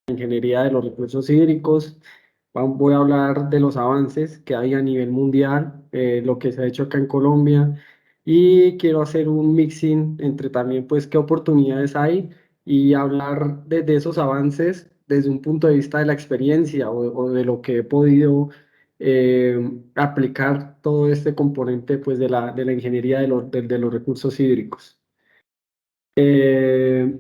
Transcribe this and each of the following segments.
ingeniería de los recursos hídricos. Voy a hablar de los avances que hay a nivel mundial, lo que se ha hecho acá en Colombia y quiero hacer un mixing entre también pues qué oportunidades hay y hablar de esos avances desde un punto de vista de la experiencia o de lo que he podido aplicar todo este componente pues de la ingeniería de los recursos hídricos. Eh,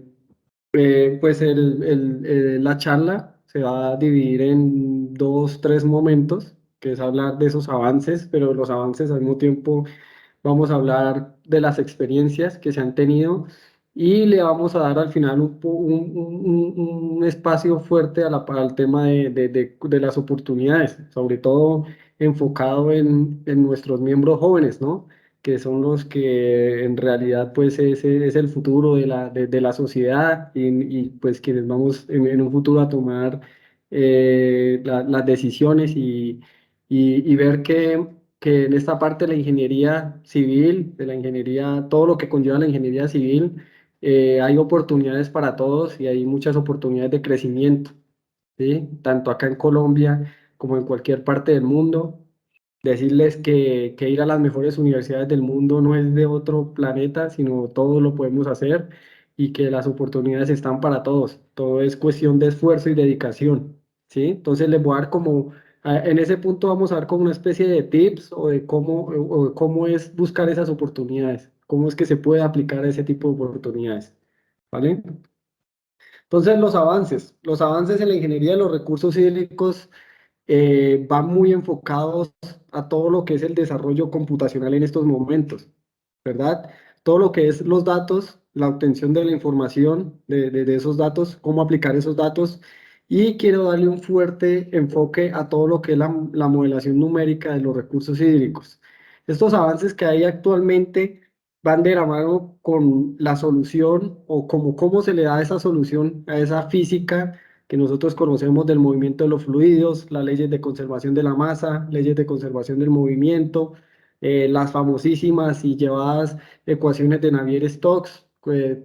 la charla se va a dividir en dos, tres momentos, que es hablar de esos avances, pero los avances al mismo tiempo vamos a hablar de las experiencias que se han tenido y le vamos a dar al final un espacio fuerte para el tema de las oportunidades, sobre todo enfocado en nuestros miembros jóvenes, ¿no? Que son los que en realidad pues es el futuro de la sociedad y, pues quienes vamos en un futuro a tomar las decisiones y ver que en esta parte de la ingeniería civil, de la ingeniería, todo lo que conlleva la ingeniería civil, hay oportunidades para todos y hay muchas oportunidades de crecimiento, ¿sí? Tanto acá en Colombia como en cualquier parte del mundo. Decirles que ir a las mejores universidades del mundo no es de otro planeta, sino todo lo podemos hacer y que las oportunidades están para todos. Todo es cuestión de esfuerzo y dedicación, ¿sí? Entonces les voy a dar como, en ese punto vamos a dar como una especie de tips o de cómo es buscar esas oportunidades, cómo es que se puede aplicar ese tipo de oportunidades, ¿vale? Entonces los avances en la ingeniería de los recursos hídricos van muy enfocados a todo lo que es el desarrollo computacional en estos momentos, ¿verdad? Todo lo que es los datos, la obtención de la información de esos datos, cómo aplicar esos datos, y quiero darle un fuerte enfoque a todo lo que es la modelación numérica de los recursos hídricos. Estos avances que hay actualmente van de la mano con la solución o como cómo se le da esa solución a esa física que nosotros conocemos del movimiento de los fluidos, las leyes de conservación de la masa, leyes de conservación del movimiento, las famosísimas y llevadas ecuaciones de Navier-Stokes,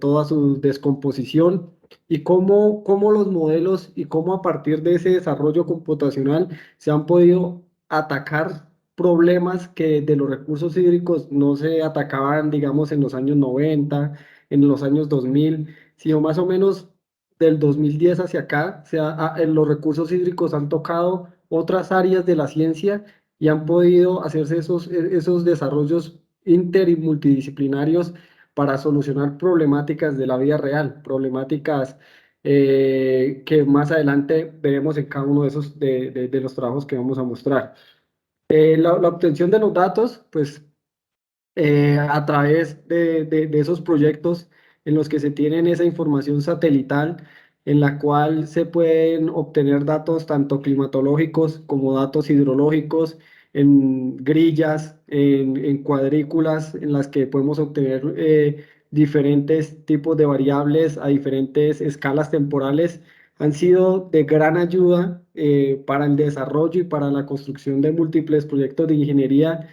toda su descomposición y cómo los modelos y cómo a partir de ese desarrollo computacional se han podido atacar problemas que de los recursos hídricos no se atacaban, digamos, en los años 90, en los años 2000, sino más o menos del 2010 hacia acá, en los recursos hídricos han tocado otras áreas de la ciencia y han podido hacerse esos desarrollos inter y multidisciplinarios para solucionar problemáticas de la vida real, problemáticas que más adelante veremos en cada uno de esos de los trabajos que vamos a mostrar. La obtención de los datos, pues a través de esos proyectos en los que se tienen esa información satelital, en la cual se pueden obtener datos tanto climatológicos como datos hidrológicos, en grillas, en cuadrículas, en las que podemos obtener diferentes tipos de variables a diferentes escalas temporales, han sido de gran ayuda para el desarrollo y para la construcción de múltiples proyectos de ingeniería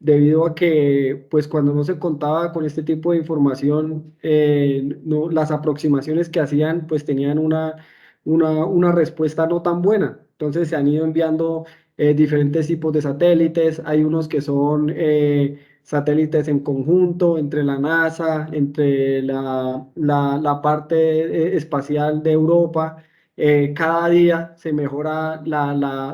debido a que, pues cuando no se contaba con este tipo de información, las aproximaciones que hacían, pues tenían una respuesta no tan buena. Entonces se han ido enviando diferentes tipos de satélites, hay unos que son satélites en conjunto entre la NASA, entre la parte espacial de Europa. Cada día se mejora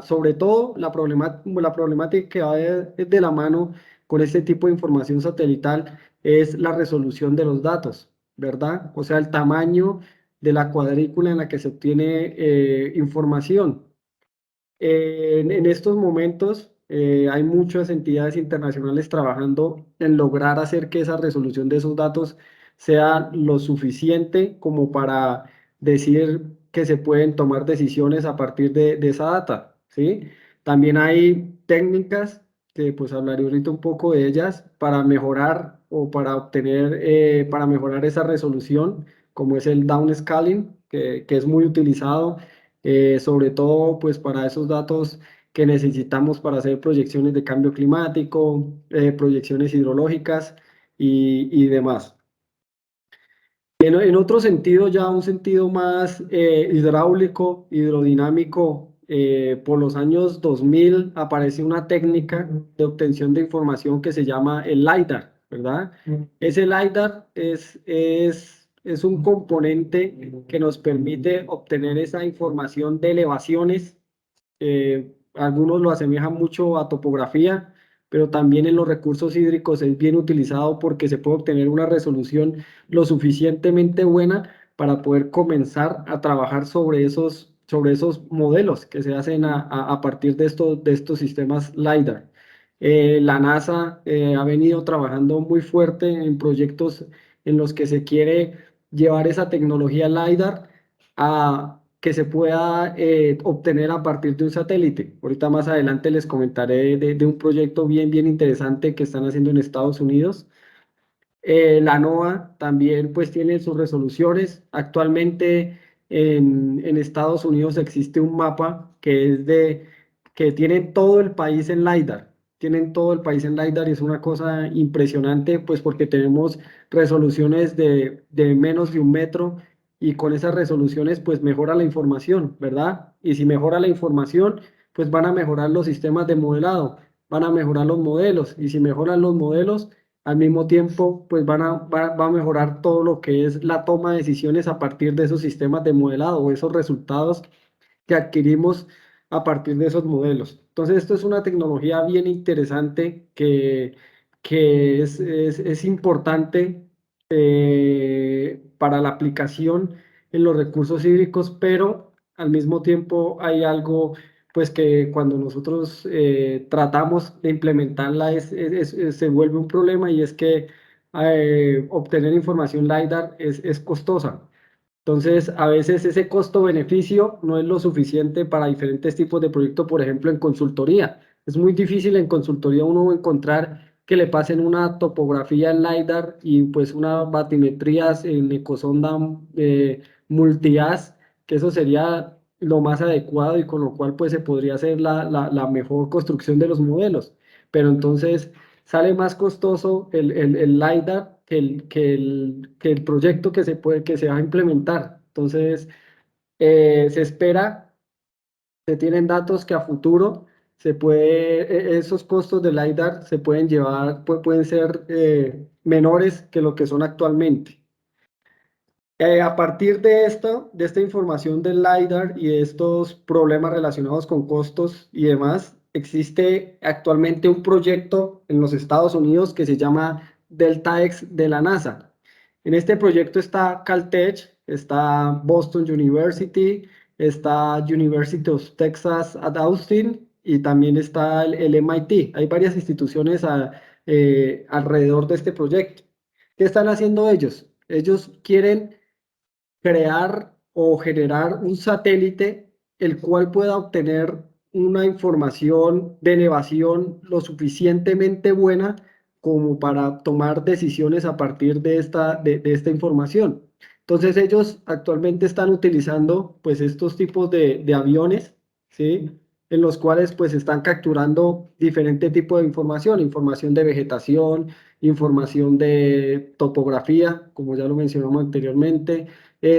sobre todo la problemática que va de la mano con este tipo de información satelital es la resolución de los datos, ¿verdad? O sea, el tamaño de la cuadrícula en la que se obtiene información. En estos momentos hay muchas entidades internacionales trabajando en lograr hacer que esa resolución de esos datos sea lo suficiente como para decir que se pueden tomar decisiones a partir de esa data, ¿sí? También hay técnicas que pues hablaré ahorita un poco de ellas para mejorar o para obtener, para mejorar esa resolución, como es el downscaling, que es muy utilizado sobre todo pues para esos datos que necesitamos para hacer proyecciones de cambio climático, proyecciones hidrológicas y demás. En otro sentido, ya un sentido más hidráulico, hidrodinámico, por los años 2000 apareció una técnica de obtención de información que se llama el LiDAR, ¿verdad? Ese LiDAR es un componente que nos permite obtener esa información de elevaciones. Algunos lo asemejan mucho a topografía, pero también en los recursos hídricos es bien utilizado porque se puede obtener una resolución lo suficientemente buena para poder comenzar a trabajar sobre esos modelos que se hacen a partir de estos sistemas LiDAR. La NASA ha venido trabajando muy fuerte en proyectos en los que se quiere llevar esa tecnología LiDAR a que se pueda obtener a partir de un satélite. Ahorita más adelante les comentaré de un proyecto bien interesante que están haciendo en Estados Unidos. La NOAA también pues tiene sus resoluciones. Actualmente en Estados Unidos existe un mapa que tiene todo el país en LiDAR. Tienen todo el país en LiDAR y es una cosa impresionante pues porque tenemos resoluciones de menos de 1 metro y con esas resoluciones pues mejora la información, ¿verdad? Y si mejora la información pues van a mejorar los sistemas de modelado, van a mejorar los modelos y si mejoran los modelos al mismo tiempo, pues va a mejorar todo lo que es la toma de decisiones a partir de esos sistemas de modelado o esos resultados que adquirimos a partir de esos modelos. Entonces, esto es una tecnología bien interesante que es importante para la aplicación en los recursos hídricos, pero al mismo tiempo hay algo pues que cuando nosotros tratamos de implementarla se vuelve un problema y es que obtener información LiDAR es costosa. Entonces, a veces ese costo-beneficio no es lo suficiente para diferentes tipos de proyectos, por ejemplo, en consultoría. Es muy difícil en consultoría uno encontrar que le pasen una topografía en LiDAR y pues unas batimetrías en ecosonda multi-haz, que eso sería lo más adecuado y con lo cual pues se podría hacer la mejor construcción de los modelos. Pero entonces sale más costoso el LiDAR que el proyecto que se va a implementar. Entonces, se espera, se tienen datos que a futuro esos costos del LiDAR se pueden llevar, pueden ser menores que lo que son actualmente. A partir de esta información del LiDAR y de estos problemas relacionados con costos y demás, existe actualmente un proyecto en los Estados Unidos que se llama DeltaX de la NASA. En este proyecto está Caltech, está Boston University, está University of Texas at Austin y también está el MIT. Hay varias instituciones alrededor de este proyecto. ¿Qué están haciendo ellos? Ellos quieren crear o generar un satélite el cual pueda obtener una información de elevación lo suficientemente buena como para tomar decisiones a partir de esta información. Entonces ellos actualmente están utilizando pues estos tipos de aviones, ¿sí? En los cuales pues están capturando diferente tipo de información, información de vegetación, información de topografía, como ya lo mencionamos anteriormente,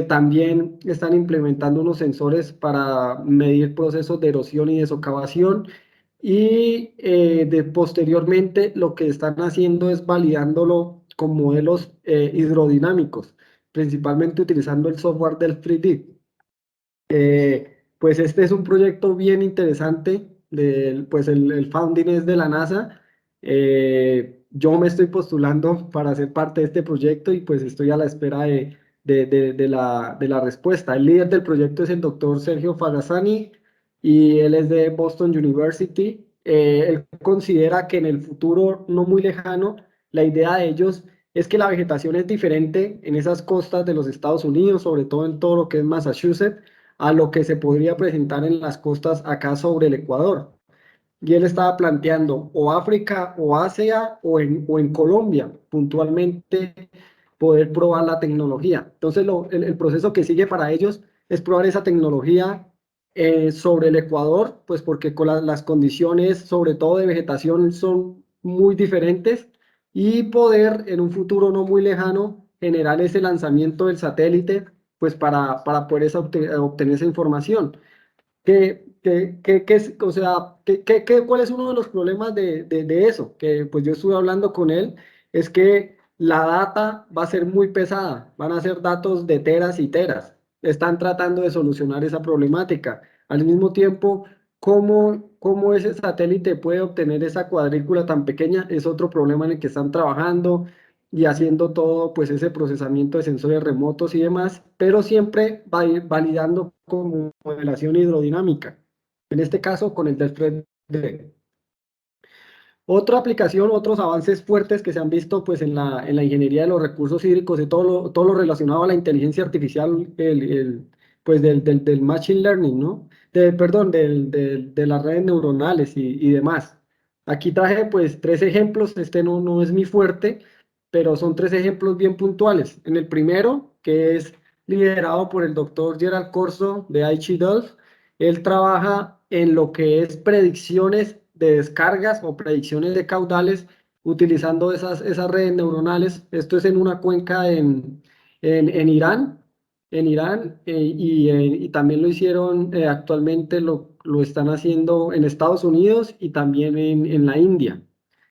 también están implementando unos sensores para medir procesos de erosión y de socavación. Y posteriormente lo que están haciendo es validándolo con modelos hidrodinámicos, principalmente utilizando el software del 3D. Pues este es un proyecto bien interesante, pues el founding es de la NASA. Yo me estoy postulando para ser parte de este proyecto y pues estoy a la espera de la respuesta. El líder del proyecto es el doctor Sergio Fagazzani y él es de Boston University. Él considera que en el futuro no muy lejano, la idea de ellos es que la vegetación es diferente en esas costas de los Estados Unidos, sobre todo en todo lo que es Massachusetts, a lo que se podría presentar en las costas acá sobre el Ecuador. Y él estaba planteando o África o Asia o en Colombia, puntualmente, poder probar la tecnología. Entonces, el proceso que sigue para ellos es probar esa tecnología sobre el Ecuador, pues porque con las condiciones, sobre todo de vegetación, son muy diferentes y poder en un futuro no muy lejano generar ese lanzamiento del satélite, pues para poder obtener esa información. O sea, ¿cuál es uno de los problemas de eso? Que pues yo estuve hablando con él, es que la data va a ser muy pesada, van a ser datos de teras y teras. Están tratando de solucionar esa problemática. Al mismo tiempo, ¿cómo ese satélite puede obtener esa cuadrícula tan pequeña? Es otro problema en el que están trabajando y haciendo todo pues ese procesamiento de sensores remotos y demás, pero siempre va a ir validando con modelación hidrodinámica, en este caso con el del 3D. Otra aplicación, otros avances fuertes que se han visto pues en la ingeniería de los recursos hídricos y todo lo relacionado a la inteligencia artificial, pues del machine learning, ¿no? Perdón, de las redes neuronales y demás. Aquí traje pues tres ejemplos, este no es mi fuerte, pero son tres ejemplos bien puntuales. En el primero, que es liderado por el doctor Gerald Corso de Aichi Dolph, él trabaja en lo que es predicciones de descargas o predicciones de caudales utilizando esas redes neuronales. Esto es en una cuenca en Irán, y también lo hicieron, actualmente lo están haciendo en Estados Unidos y también en la India,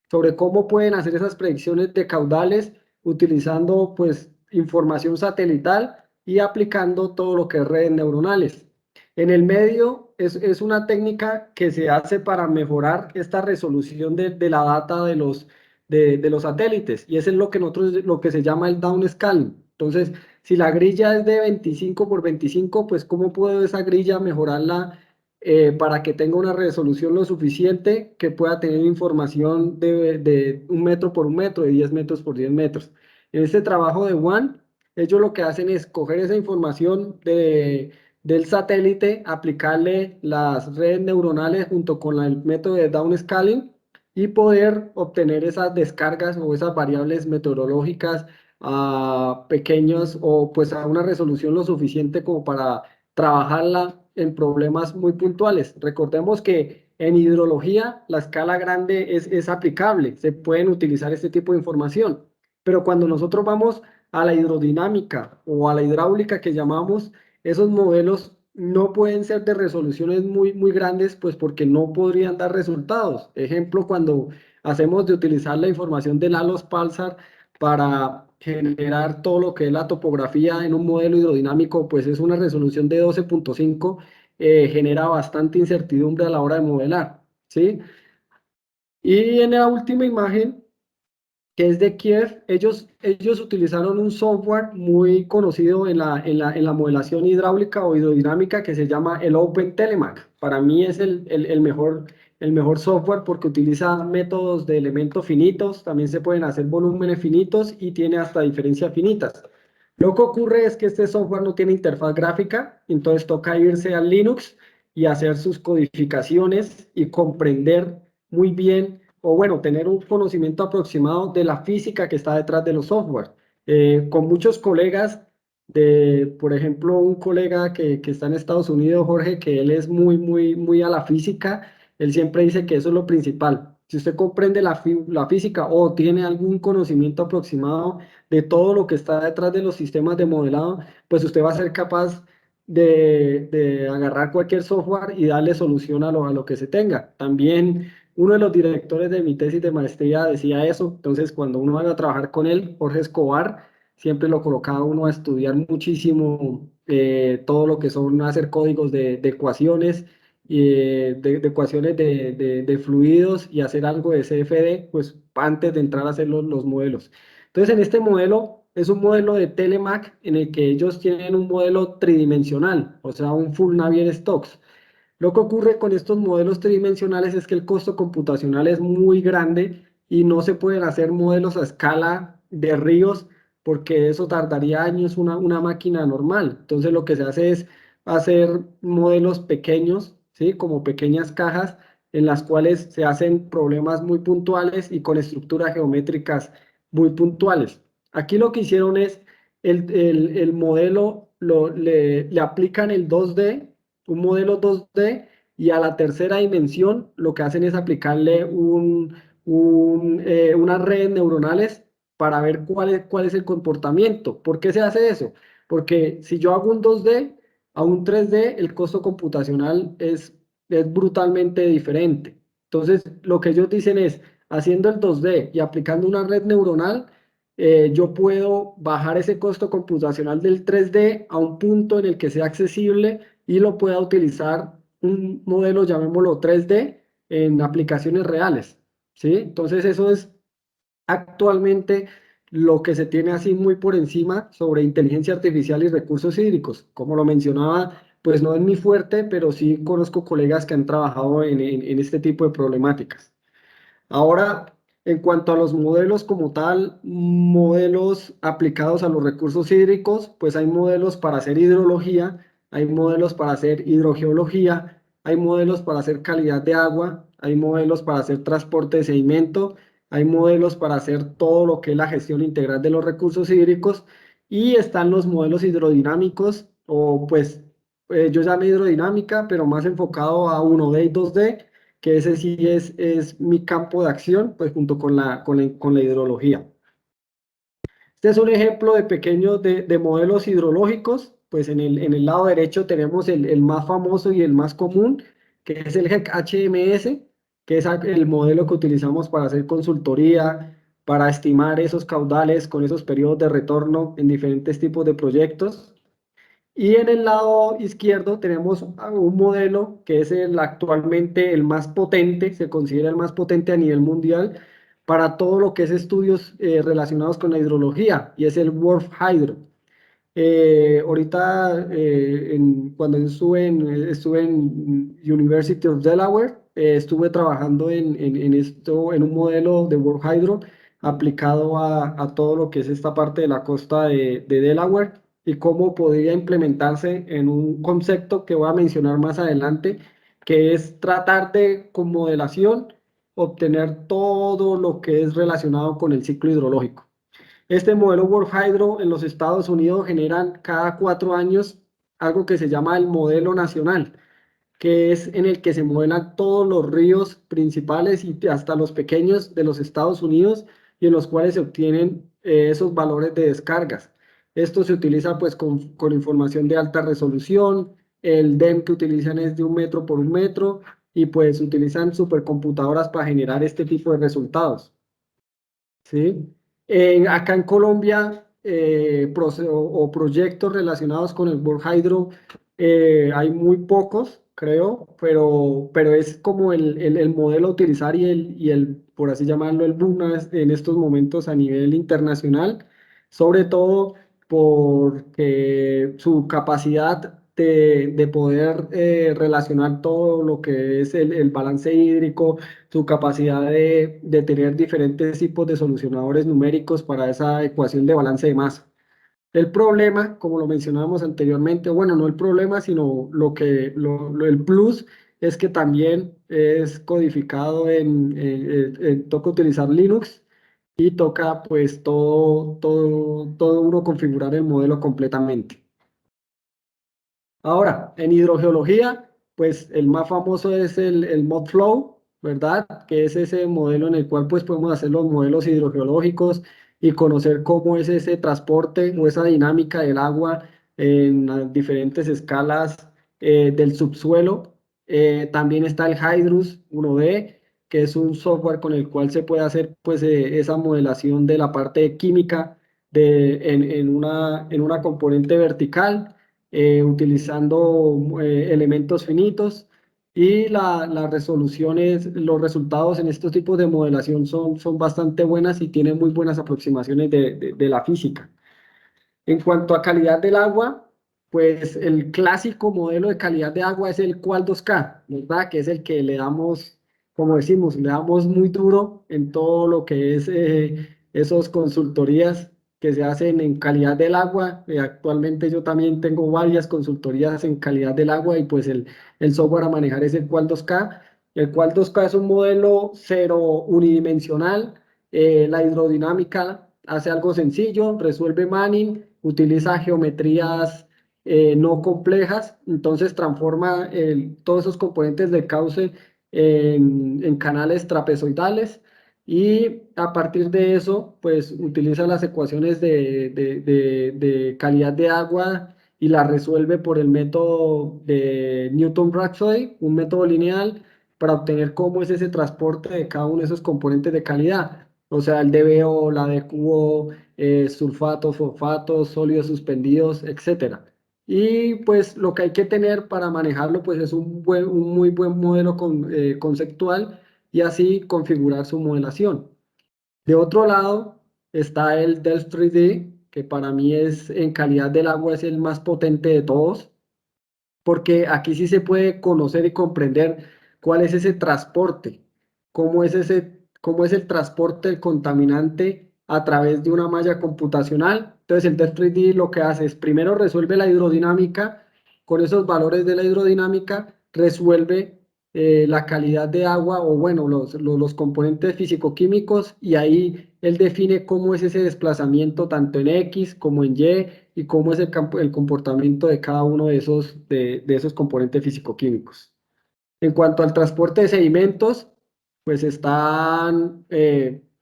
sobre cómo pueden hacer esas predicciones de caudales utilizando pues información satelital y aplicando todo lo que es redes neuronales. En el medio es una técnica que se hace para mejorar esta resolución de la data de los satélites, y eso es lo que nosotros, lo que se llama el downscaling. Entonces, si la grilla es de 25 por 25, pues ¿cómo puedo esa grilla mejorarla para que tenga una resolución lo suficiente que pueda tener información de 1 metro por 1 metro, de 10 metros por 10 metros? En este trabajo de WAN, ellos lo que hacen es coger esa información del satélite, aplicarle las redes neuronales junto con el método de downscaling y poder obtener esas descargas o esas variables meteorológicas a pequeños o pues a una resolución lo suficiente como para trabajarla en problemas muy puntuales. Recordemos que en hidrología la escala grande es aplicable, se pueden utilizar este tipo de información, pero cuando nosotros vamos a la hidrodinámica o a la hidráulica que llamamos, esos modelos no pueden ser de resoluciones muy grandes, pues porque no podrían dar resultados. Ejemplo, cuando hacemos de utilizar la información del ALOS Pulsar para generar todo lo que es la topografía en un modelo hidrodinámico, pues es una resolución de 12.5, genera bastante incertidumbre a la hora de modelar, ¿sí? Y en la última imagen, que es de Kiev, ellos utilizaron un software muy conocido en la modelación hidráulica o hidrodinámica que se llama el OpenTeleMac. Para mí es el mejor software porque utiliza métodos de elementos finitos, también se pueden hacer volúmenes finitos y tiene hasta diferencias finitas. Lo que ocurre es que este software no tiene interfaz gráfica, entonces toca irse al Linux y hacer sus codificaciones y comprender muy bien, o bueno, tener un conocimiento aproximado de la física que está detrás de los software. Con muchos colegas, por ejemplo, un colega que está en Estados Unidos, Jorge, que él es muy a la física, él siempre dice que eso es lo principal. Si usted comprende la física o tiene algún conocimiento aproximado de todo lo que está detrás de los sistemas de modelado, pues usted va a ser capaz de agarrar cualquier software y darle solución a lo que se tenga. También uno de los directores de mi tesis de maestría decía eso, entonces cuando uno va a trabajar con él, Jorge Escobar, siempre lo colocaba uno a estudiar muchísimo todo lo que son hacer códigos de ecuaciones, de ecuaciones de fluidos y hacer algo de CFD, pues antes de entrar a hacer los modelos. Entonces en este modelo es un modelo de Telemac en el que ellos tienen un modelo tridimensional, o sea, un Full Navier-Stokes. Lo que ocurre con estos modelos tridimensionales es que el costo computacional es muy grande y no se pueden hacer modelos a escala de ríos porque eso tardaría años una máquina normal. Entonces lo que se hace es hacer modelos pequeños, ¿sí? Como pequeñas cajas en las cuales se hacen problemas muy puntuales y con estructuras geométricas muy puntuales. Aquí lo que hicieron es el modelo, le aplican el 2D, un modelo 2D, y a la tercera dimensión lo que hacen es aplicarle unas redes neuronales para ver cuál es el comportamiento. ¿Por qué se hace eso? Porque si yo hago un 2D a un 3D, el costo computacional es brutalmente diferente. Entonces, lo que ellos dicen es, haciendo el 2D y aplicando una red neuronal, yo puedo bajar ese costo computacional del 3D a un punto en el que sea accesible y lo pueda utilizar un modelo, llamémoslo 3D, en aplicaciones reales. ¿Sí? Entonces, eso es actualmente lo que se tiene así muy por encima sobre inteligencia artificial y recursos hídricos. Como lo mencionaba, pues no es mi fuerte, pero sí conozco colegas que han trabajado en este tipo de problemáticas. Ahora, en cuanto a los modelos como tal, modelos aplicados a los recursos hídricos, pues hay modelos para hacer hidrología, hay modelos para hacer hidrogeología, hay modelos para hacer calidad de agua, hay modelos para hacer transporte de sedimento, hay modelos para hacer todo lo que es la gestión integral de los recursos hídricos y están los modelos hidrodinámicos o pues yo llamé hidrodinámica, pero más enfocado a 1D y 2D que ese sí es mi campo de acción, pues junto con con la hidrología. Este es un ejemplo de pequeños de modelos hidrológicos, pues en el lado derecho tenemos el más famoso y el más común, que es el GEC HMS, que es el modelo que utilizamos para hacer consultoría, para estimar esos caudales con esos periodos de retorno en diferentes tipos de proyectos. Y en el lado izquierdo tenemos un modelo que es actualmente el más potente, se considera el más potente a nivel mundial para todo lo que es estudios relacionados con la hidrología y es el World Hydro. Ahorita, cuando estuve en University of Delaware, estuve trabajando en esto, en un modelo de World Hydro aplicado a todo lo que es esta parte de la costa de Delaware y cómo podría implementarse en un concepto que voy a mencionar más adelante, que es tratar de, con modelación, obtener todo lo que es relacionado con el ciclo hidrológico. Este modelo World Hydro en los Estados Unidos generan cada 4 años algo que se llama el modelo nacional, que es en el que se modelan todos los ríos principales y hasta los pequeños de los Estados Unidos y en los cuales se obtienen esos valores de descargas. Esto se utiliza pues con información de alta resolución, el DEM que utilizan es de 1 metro por 1 metro y pues utilizan supercomputadoras para generar este tipo de resultados. ¿Sí? Acá en Colombia, o proyectos relacionados con el World Hydro, hay muy pocos, creo, pero es como el modelo a utilizar por así llamarlo, el boom en estos momentos a nivel internacional, sobre todo porque su capacidad de poder relacionar todo lo que es el balance hídrico, su capacidad de tener diferentes tipos de solucionadores numéricos para esa ecuación de balance de masa. El problema, como lo mencionábamos anteriormente, bueno, no el problema, sino el plus es que también es codificado toca utilizar Linux y toca pues todo uno configurar el modelo completamente. Ahora, en hidrogeología, pues el más famoso es el ModFlow, ¿verdad? Que es ese modelo en el cual pues podemos hacer los modelos hidrogeológicos y conocer cómo es ese transporte o esa dinámica del agua en las diferentes escalas del subsuelo. También está el Hydrus 1D, que es un software con el cual se puede hacer pues esa modelación de la parte química en una componente vertical utilizando elementos finitos y las resoluciones, los resultados en estos tipos de modelación son bastante buenas y tienen muy buenas aproximaciones de la física. En cuanto a calidad del agua, pues el clásico modelo de calidad de agua es el Qual 2K, ¿verdad? Que es el que le damos, como decimos, le damos muy duro en todo lo que es esos consultorías que se hacen en calidad del agua. Actualmente yo también tengo varias consultorías en calidad del agua y pues el software a manejar es el Qual 2K. El Qual 2K es un modelo cero unidimensional. La hidrodinámica hace algo sencillo, resuelve Manning, utiliza geometrías no complejas, entonces transforma todos esos componentes del cauce en canales trapezoidales Y a partir de eso, pues utiliza las ecuaciones de calidad de agua y las resuelve por el método de Newton-Raphson, un método lineal, para obtener cómo es ese transporte de cada uno de esos componentes de calidad. O sea, el DBO, la DQO, sulfatos, fosfatos, sólidos suspendidos, etcétera. Y pues lo que hay que tener para manejarlo, pues es un muy buen modelo conceptual y así configurar su modelación. De otro lado está el Delft 3D, que para mí es en calidad del agua es el más potente de todos, porque aquí sí se puede conocer y comprender cuál es ese transporte, cómo es el transporte del contaminante a través de una malla computacional. Entonces el Delft 3D lo que hace es primero resuelve la hidrodinámica, con esos valores de la hidrodinámica resuelve la calidad de agua o bueno, los componentes físico-químicos y ahí él define cómo es ese desplazamiento tanto en X como en Y y cómo es el comportamiento de cada uno de esos componentes físico-químicos. En cuanto al transporte de sedimentos, pues están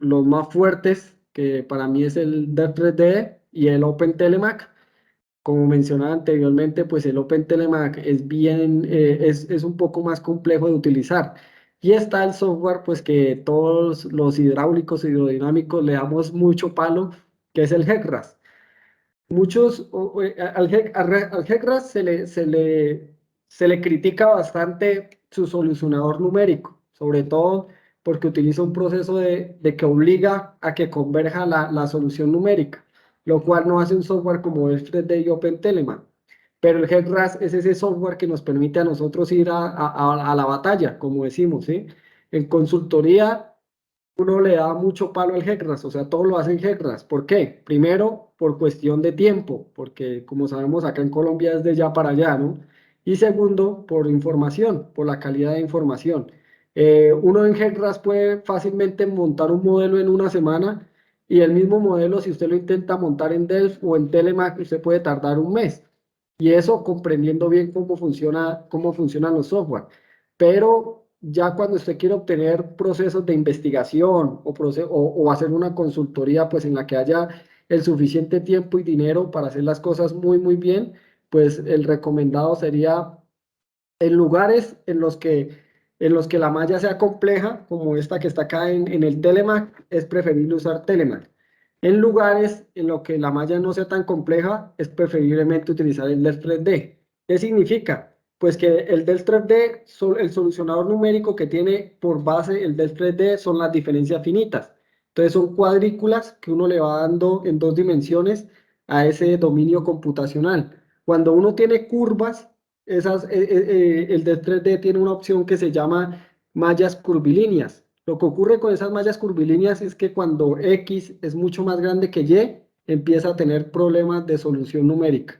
los más fuertes, que para mí es el DEP3D y el OpenTeleMac. Como mencionaba anteriormente, pues el OpenTeleMac es un poco más complejo de utilizar. Y está el software, pues que todos los hidráulicos y hidrodinámicos le damos mucho palo, que es el HECRAS. Muchos, al GECRAS se le critica bastante su solucionador numérico, sobre todo porque utiliza un proceso de que obliga a que converja la solución numérica, lo cual no hace un software como el 3D y OpenTelemann. Pero el GECRAS es ese software que nos permite a nosotros ir a la batalla, como decimos, ¿sí? En consultoría uno le da mucho palo al GECRAS, o sea, todo lo hacen GECRAS. ¿Por qué? Primero, por cuestión de tiempo, porque como sabemos acá en Colombia es de ya para allá, ¿no? Y segundo, por información, por la calidad de información. Uno en GECRAS puede fácilmente montar un modelo en una semana y el mismo modelo, si usted lo intenta montar en Delphi o en Telemac, usted puede tardar un mes. Y eso comprendiendo bien cómo funcionan los software. Pero ya cuando usted quiere obtener procesos de investigación o hacer una consultoría, pues en la que haya el suficiente tiempo y dinero para hacer las cosas muy bien, pues el recomendado sería en lugares en los que la malla sea compleja, como esta que está acá en el Telemac, es preferible usar Telemac. En lugares en los que la malla no sea tan compleja, es preferiblemente utilizar el del 3D. ¿Qué significa? Pues que el del 3D, el solucionador numérico que tiene por base el del 3D son las diferencias finitas. Entonces son cuadrículas que uno le va dando en dos dimensiones a ese dominio computacional. Cuando uno tiene curvas, el de 3D tiene una opción que se llama mallas curvilíneas. Lo que ocurre con esas mallas curvilíneas es que cuando X es mucho más grande que Y, empieza a tener problemas de solución numérica.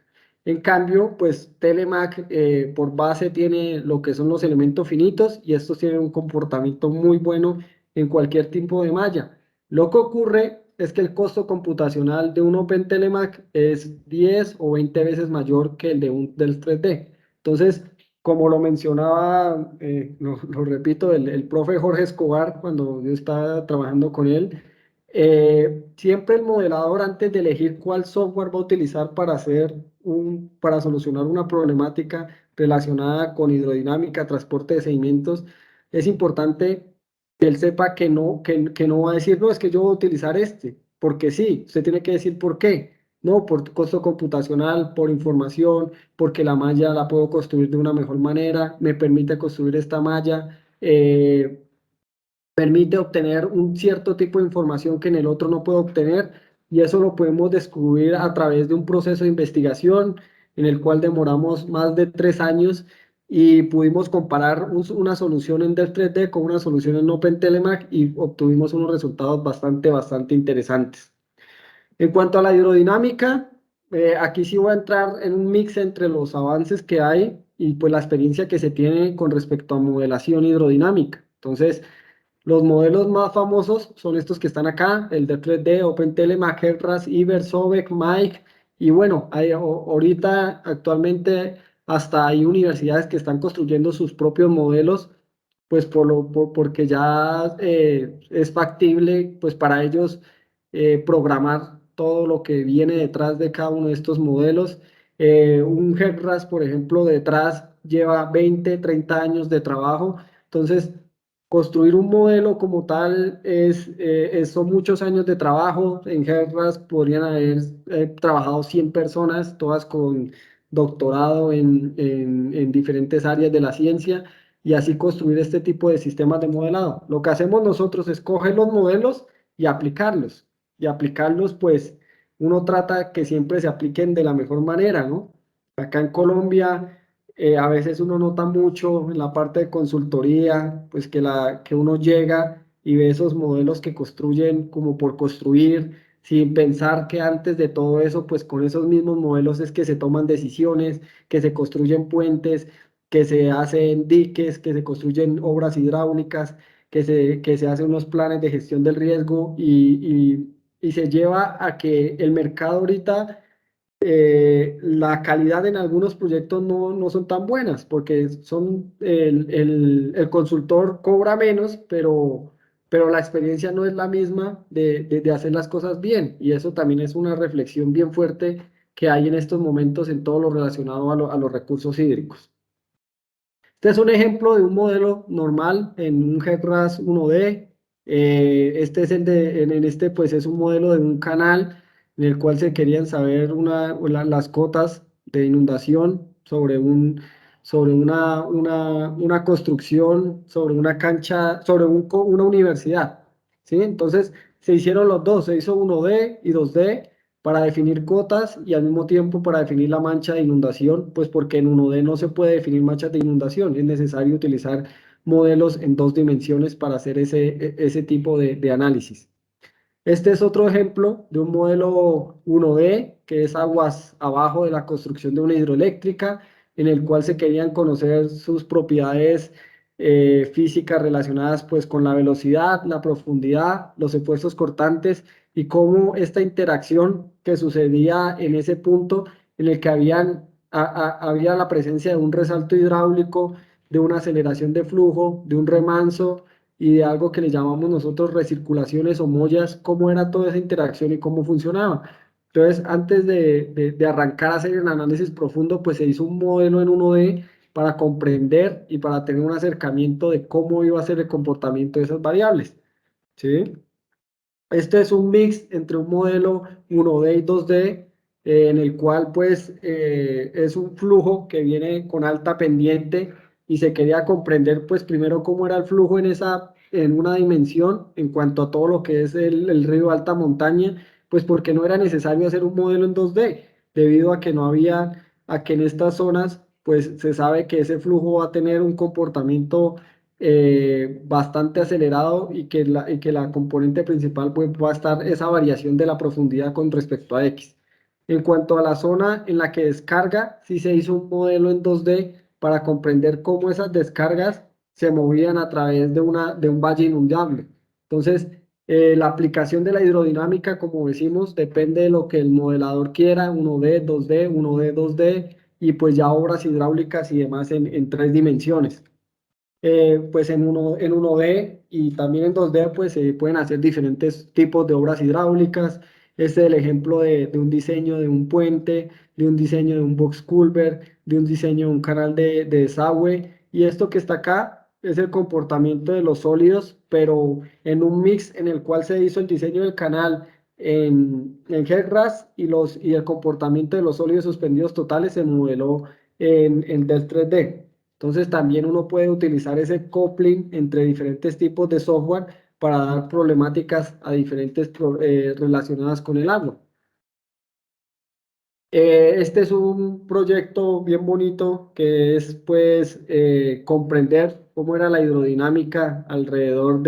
En cambio, pues Telemac por base tiene lo que son los elementos finitos y estos tienen un comportamiento muy bueno en cualquier tipo de malla. Lo que ocurre es que el costo computacional de un OpenTeleMac es 10 o 20 veces mayor que el del 3D. Entonces, como lo mencionaba, lo repito, el profe Jorge Escobar, cuando yo estaba trabajando con él, siempre el modelador antes de elegir cuál software va a utilizar para solucionar una problemática relacionada con hidrodinámica, transporte de sedimentos, es importante que él sepa que no va a decir, no, es que yo voy a utilizar este, porque sí, usted tiene que decir por qué. No, por costo computacional, por información, porque la malla la puedo construir de una mejor manera, me permite construir esta malla, permite obtener un cierto tipo de información que en el otro no puedo obtener y eso lo podemos descubrir a través de un proceso de investigación en el cual demoramos más de 3 años y pudimos comparar una solución en Delft 3D con una solución en OpenTeleMac y obtuvimos unos resultados bastante interesantes. En cuanto a la hidrodinámica, aquí sí voy a entrar en un mix entre los avances que hay y pues la experiencia que se tiene con respecto a modelación hidrodinámica. Entonces, los modelos más famosos son estos que están acá, el de 3D, OpenTeleMac, HERRAS, Iber, Sobek, Mike, y bueno, ahorita actualmente hasta hay universidades que están construyendo sus propios modelos pues porque ya es factible, pues para ellos programar todo lo que viene detrás de cada uno de estos modelos. Un HERRAS, por ejemplo, detrás lleva 20, 30 años de trabajo, entonces construir un modelo como tal son muchos años de trabajo. En HERRAS podrían haber trabajado 100 personas, todas con doctorado en diferentes áreas de la ciencia y así construir este tipo de sistemas de modelado. Lo que hacemos nosotros es coger los modelos y aplicarlos. Y aplicarlos, pues, uno trata que siempre se apliquen de la mejor manera, ¿no? Acá en Colombia, a veces uno nota mucho en la parte de consultoría, pues que uno llega y ve esos modelos que construyen como por construir, sin pensar que antes de todo eso, pues con esos mismos modelos es que se toman decisiones, que se construyen puentes, que se hacen diques, que se construyen obras hidráulicas, que se hacen unos planes de gestión del riesgo y se lleva a que el mercado ahorita, la calidad en algunos proyectos no son tan buenas porque el consultor cobra menos, pero la experiencia no es la misma de hacer las cosas bien y eso también es una reflexión bien fuerte que hay en estos momentos en todo lo relacionado a los recursos hídricos. Este es un ejemplo de un modelo normal en un GEPRAS 1D. Este es en este pues es un modelo de un canal en el cual se querían saber las cotas de inundación sobre una construcción, sobre una cancha, una universidad. ¿Sí? Entonces se hicieron los dos, se hizo 1D y 2D para definir cotas y al mismo tiempo para definir la mancha de inundación, pues porque en 1D no se puede definir manchas de inundación, es necesario utilizar modelos en 2 dimensiones para hacer ese tipo de análisis. Este es otro ejemplo de un modelo 1D, que es aguas abajo de la construcción de una hidroeléctrica, en el cual se querían conocer sus propiedades físicas relacionadas pues con la velocidad, la profundidad, los esfuerzos cortantes y cómo esta interacción que sucedía en ese punto en el que había la presencia de un resalto hidráulico, de una aceleración de flujo, de un remanso y de algo que le llamamos nosotros recirculaciones o mollas, cómo era toda esa interacción y cómo funcionaba. Entonces, antes de arrancar a hacer el análisis profundo, pues se hizo un modelo en 1D para comprender y para tener un acercamiento de cómo iba a ser el comportamiento de esas variables. ¿Sí? Este es un mix entre un modelo 1D y 2D, en el cual pues es un flujo que viene con alta pendiente y se quería comprender pues primero cómo era el flujo en una dimensión en cuanto a todo lo que es el río alta montaña, pues porque no era necesario hacer un modelo en 2D, debido a que no había, a que en estas zonas pues se sabe que ese flujo va a tener un comportamiento bastante acelerado y que la componente principal pues, va a estar esa variación de la profundidad con respecto a X. En cuanto a la zona en la que descarga, sí se hizo un modelo en 2D para comprender cómo esas descargas se movían a través de un valle inundable. Entonces, la aplicación de la hidrodinámica, como decimos, depende de lo que el modelador quiera, 1D, 2D, 1D, 2D, y pues ya obras hidráulicas y demás en 3 dimensiones. Pues en 1D y también en 2D pues se pueden hacer diferentes tipos de obras hidráulicas. Este es el ejemplo de un diseño de un puente, de un diseño de un box culvert, de un diseño de un canal de desagüe. Y esto que está acá es el comportamiento de los sólidos, pero en un mix en el cual se hizo el diseño del canal en GERRAS y el comportamiento de los sólidos suspendidos totales se modeló en DEL 3D. Entonces también uno puede utilizar ese coupling entre diferentes tipos de software para dar problemáticas a relacionadas con el agua. Este es un proyecto bien bonito que es pues comprender cómo era la hidrodinámica alrededor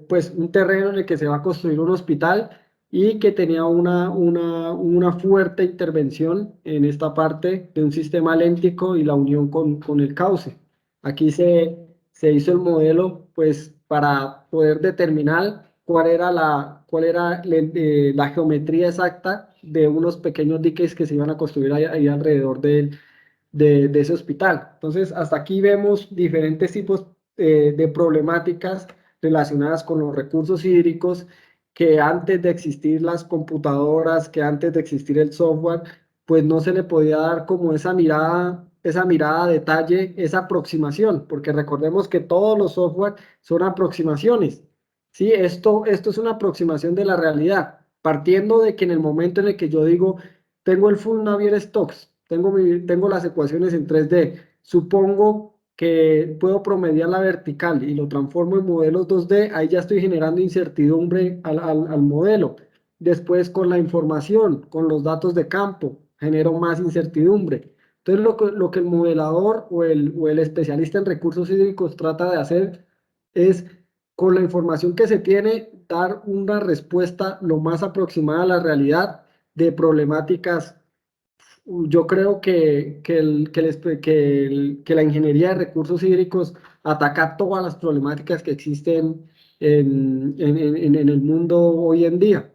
pues, un terreno en el que se va a construir un hospital y que tenía una fuerte intervención en esta parte de un sistema léntico y la unión con el cauce. Aquí se hizo el modelo pues para poder determinar cuál era la geometría exacta de unos pequeños diques que se iban a construir ahí alrededor de ese hospital. Entonces, hasta aquí vemos diferentes tipos de problemáticas relacionadas con los recursos hídricos que antes de existir las computadoras, que antes de existir el software, pues no se le podía dar como esa mirada a detalle, esa aproximación, porque recordemos que todos los software son aproximaciones. Sí, esto es una aproximación de la realidad, partiendo de que en el momento en el que yo digo, tengo el Full Navier Stocks, tengo las ecuaciones en 3D, supongo que puedo promediar la vertical y lo transformo en modelos 2D, ahí ya estoy generando incertidumbre al modelo. Después con la información, con los datos de campo, genero más incertidumbre. Entonces lo que el modelador o el especialista en recursos hídricos trata de hacer es, con la información que se tiene, dar una respuesta lo más aproximada a la realidad de problemáticas. Yo creo que la ingeniería de recursos hídricos ataca todas las problemáticas que existen en el mundo hoy en día.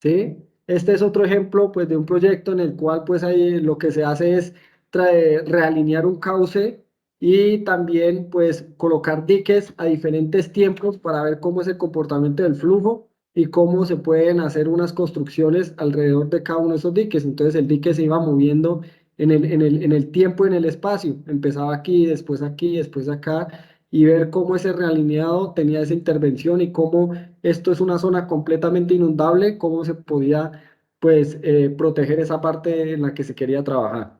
¿Sí? Este es otro ejemplo, pues, de un proyecto en el cual, pues, ahí lo que se hace es realinear un cauce y también, pues, colocar diques a diferentes tiempos para ver cómo es el comportamiento del flujo y cómo se pueden hacer unas construcciones alrededor de cada uno de esos diques. Entonces, el dique se iba moviendo en el tiempo y en el espacio. Empezaba aquí, después acá, y ver cómo ese realineado tenía esa intervención y cómo esto es una zona completamente inundable, cómo se podía, pues, proteger esa parte en la que se quería trabajar.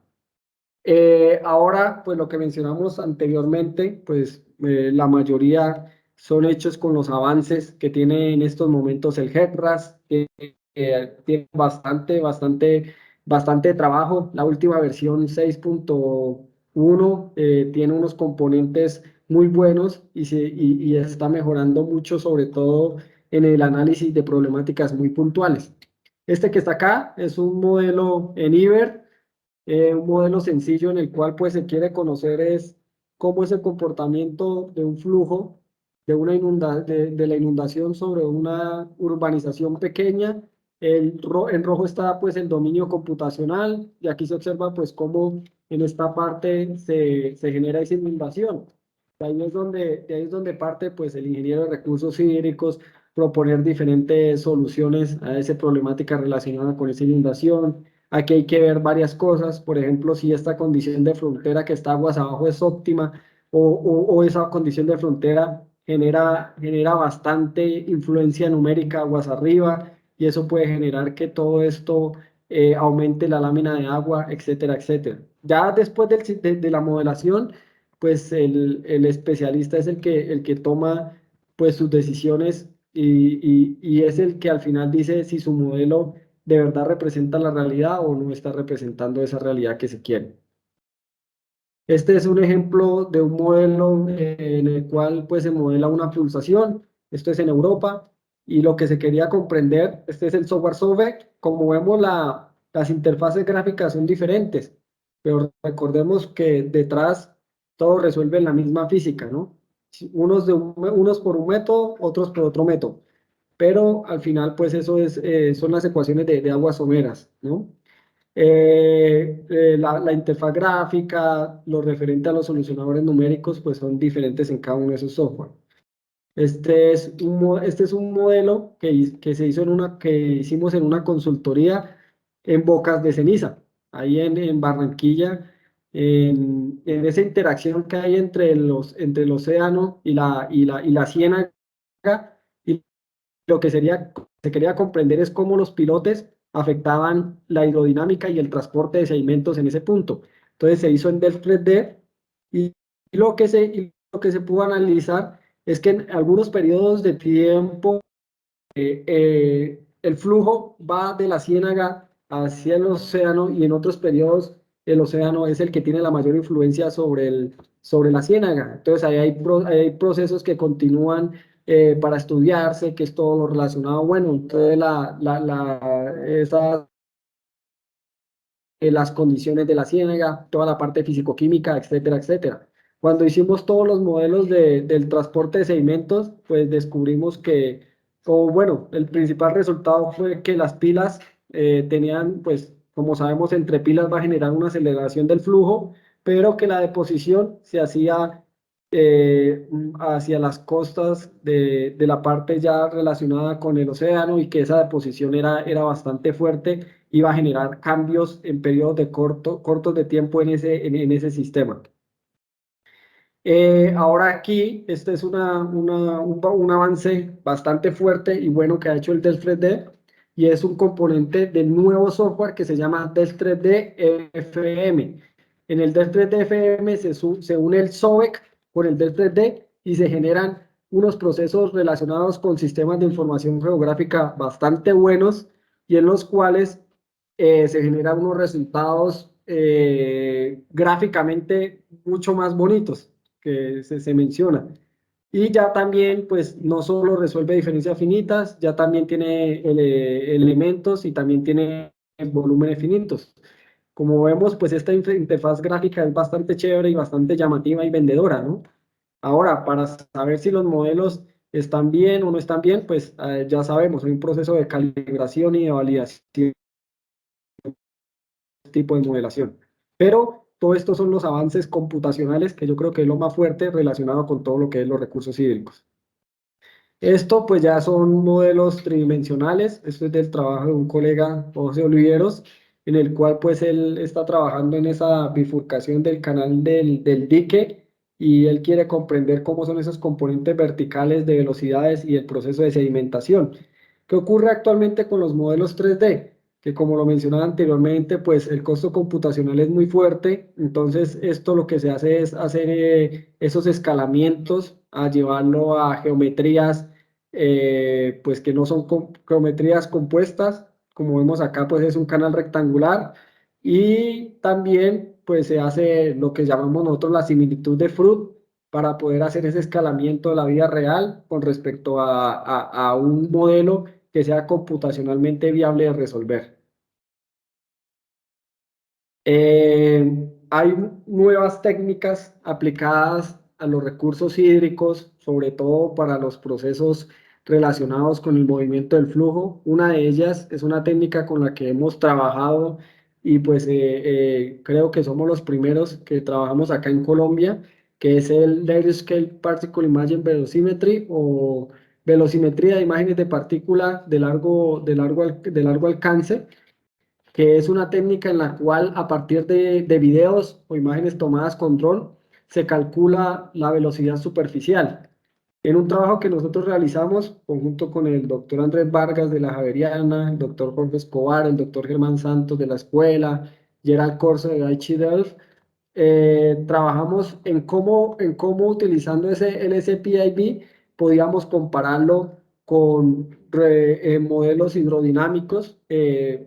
Ahora, pues lo que mencionamos anteriormente, pues la mayoría son hechos con los avances que tiene en estos momentos el HETRAS, que tiene bastante trabajo. La última versión 6.1 tiene unos componentes muy buenos y está mejorando mucho, sobre todo en el análisis de problemáticas muy puntuales. Este que está acá es un modelo en Iber, un modelo sencillo en el cual, pues, se quiere conocer es cómo es el comportamiento de un flujo de la inundación sobre una urbanización pequeña. En rojo está, pues, el dominio computacional, y aquí se observa, pues, cómo en esta parte se genera esa inundación. De ahí es donde parte, pues, el ingeniero de recursos hídricos, proponer diferentes soluciones a esa problemática relacionada con esa inundación. Aquí hay que ver varias cosas, por ejemplo, si esta condición de frontera que está aguas abajo es óptima, o esa condición de frontera genera bastante influencia numérica aguas arriba, y eso puede generar que todo esto aumente la lámina de agua, etcétera, etcétera. Ya después de la modelación, pues el especialista es el que toma, pues, sus decisiones, y es el que al final dice si su modelo de verdad representa la realidad o no está representando esa realidad que se quiere. Este es un ejemplo de un modelo en el cual, pues, se modela una pulsación. Esto es en Europa, y lo que se quería comprender, este es el software SOVEC. Como vemos, las interfaces gráficas son diferentes, pero recordemos que detrás todo resuelve la misma física, ¿no? Unos por un método, otros por otro método, pero al final, pues, son las ecuaciones de aguas someras, ¿no? La interfaz gráfica, lo referente a los solucionadores numéricos, pues son diferentes en cada uno de esos software. Este es un modelo que se hizo que hicimos en una consultoría en Bocas de Ceniza, ahí en Barranquilla, en esa interacción que hay entre el océano y la ciénaga. Y lo que se quería comprender es cómo los pilotes afectaban la hidrodinámica y el transporte de sedimentos en ese punto. Entonces se hizo en Delft 3D, y lo que se pudo analizar es que en algunos periodos de tiempo el flujo va de la ciénaga hacia el océano, y en otros periodos el océano es el que tiene la mayor influencia sobre la ciénaga. Entonces ahí hay procesos que continúan para estudiarse, que es todo lo relacionado, bueno, entonces las condiciones de la ciénaga, toda la parte fisicoquímica, etcétera, etcétera. Cuando hicimos todos los modelos del transporte de sedimentos, pues descubrimos o bueno, el principal resultado fue que las pilas tenían, pues, como sabemos, entre pilas va a generar una aceleración del flujo, pero que la deposición se hacía hacia las costas de la parte ya relacionada con el océano y que esa deposición era bastante fuerte, iba a generar cambios en periodos cortos de tiempo en ese sistema. Ahora aquí, este es un avance bastante fuerte y bueno que ha hecho el Delft 3D y es un componente del nuevo software que se llama Delft 3D FM. En el Delft 3D FM se une el SOBEC con el Delft 3D y se generan unos procesos relacionados con sistemas de información geográfica bastante buenos y en los cuales se generan unos resultados gráficamente mucho más bonitos que se menciona. Y ya también, pues, no solo resuelve diferencias finitas, ya también tiene elementos y también tiene volúmenes finitos. Como vemos, pues esta interfaz gráfica es bastante chévere y bastante llamativa y vendedora, ¿no? Ahora, para saber si los modelos están bien o no están bien, pues ya sabemos, hay un proceso de calibración y de validación tipo de modelación. Pero todo esto son los avances computacionales que yo creo que es lo más fuerte relacionado con todo lo que es los recursos hídricos. Esto pues ya son modelos tridimensionales, esto es del trabajo de un colega, José Oliveros, en el cual pues él está trabajando en esa bifurcación del canal del dique y él quiere comprender cómo son esos componentes verticales de velocidades y el proceso de sedimentación. ¿Qué ocurre actualmente con los modelos 3D? Que como lo mencionaba anteriormente, pues el costo computacional es muy fuerte, entonces esto lo que se hace es hacer esos escalamientos a llevarlo a geometrías pues que no son geometrías compuestas, como vemos acá pues es un canal rectangular y también pues se hace lo que llamamos nosotros la similitud de Freud para poder hacer ese escalamiento de la vida real con respecto a un modelo que sea computacionalmente viable de resolver. Hay nuevas técnicas aplicadas a los recursos hídricos, sobre todo para los procesos relacionados con el movimiento del flujo. Una de ellas es una técnica con la que hemos trabajado y pues creo que somos los primeros que trabajamos acá en Colombia, que es el Large Scale Particle Imaging Velocimetry o velocimetría de imágenes de partícula de largo alcance, que es una técnica en la cual a partir de videos o imágenes tomadas con dron se calcula la velocidad superficial. En un trabajo que nosotros realizamos conjunto con el doctor Andrés Vargas de la Javeriana, el doctor Jorge Escobar, el doctor Germán Santos de la escuela, Gerald Corso de Aichi Delft, trabajamos en cómo utilizando ese LSPIB podíamos compararlo con modelos hidrodinámicos,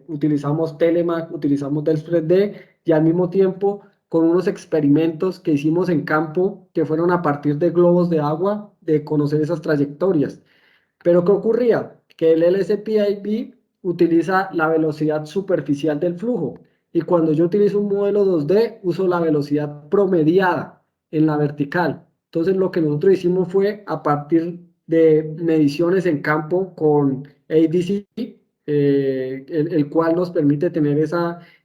utilizamos Telemac, utilizamos Delft 3D y al mismo tiempo con unos experimentos que hicimos en campo que fueron a partir de globos de agua, de conocer esas trayectorias. Pero ¿qué ocurría? Que el LSPIB utiliza la velocidad superficial del flujo y cuando yo utilizo un modelo 2D uso la velocidad promediada en la vertical. Entonces lo que nosotros hicimos fue a partir de mediciones en campo con ADC, el cual nos permite tener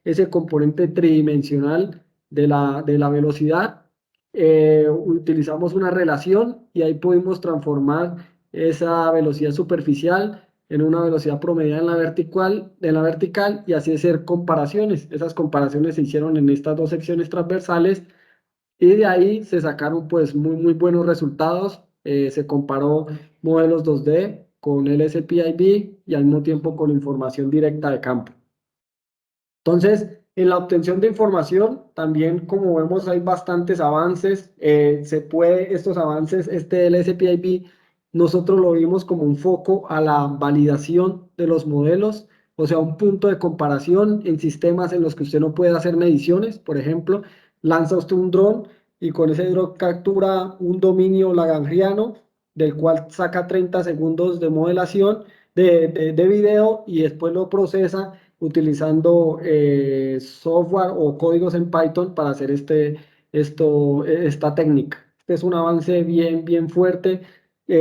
ese componente tridimensional de la velocidad. Utilizamos una relación y ahí pudimos transformar esa velocidad superficial en una velocidad promediada en la vertical y así hacer comparaciones. Esas comparaciones se hicieron en estas dos secciones transversales y de ahí se sacaron pues muy buenos resultados. Se comparó modelos 2D con LSPIB y al mismo tiempo con información directa de campo. Entonces, en la obtención de información, también como vemos hay bastantes avances, estos avances, este LSPIB, nosotros lo vimos como un foco a la validación de los modelos, o sea, un punto de comparación en sistemas en los que usted no puede hacer mediciones, por ejemplo, lanza usted un dron y con ese dron captura un dominio lagrangiano, del cual saca 30 segundos de modelación de video y después lo procesa utilizando software o códigos en Python para hacer esta técnica. Este es un avance bien fuerte.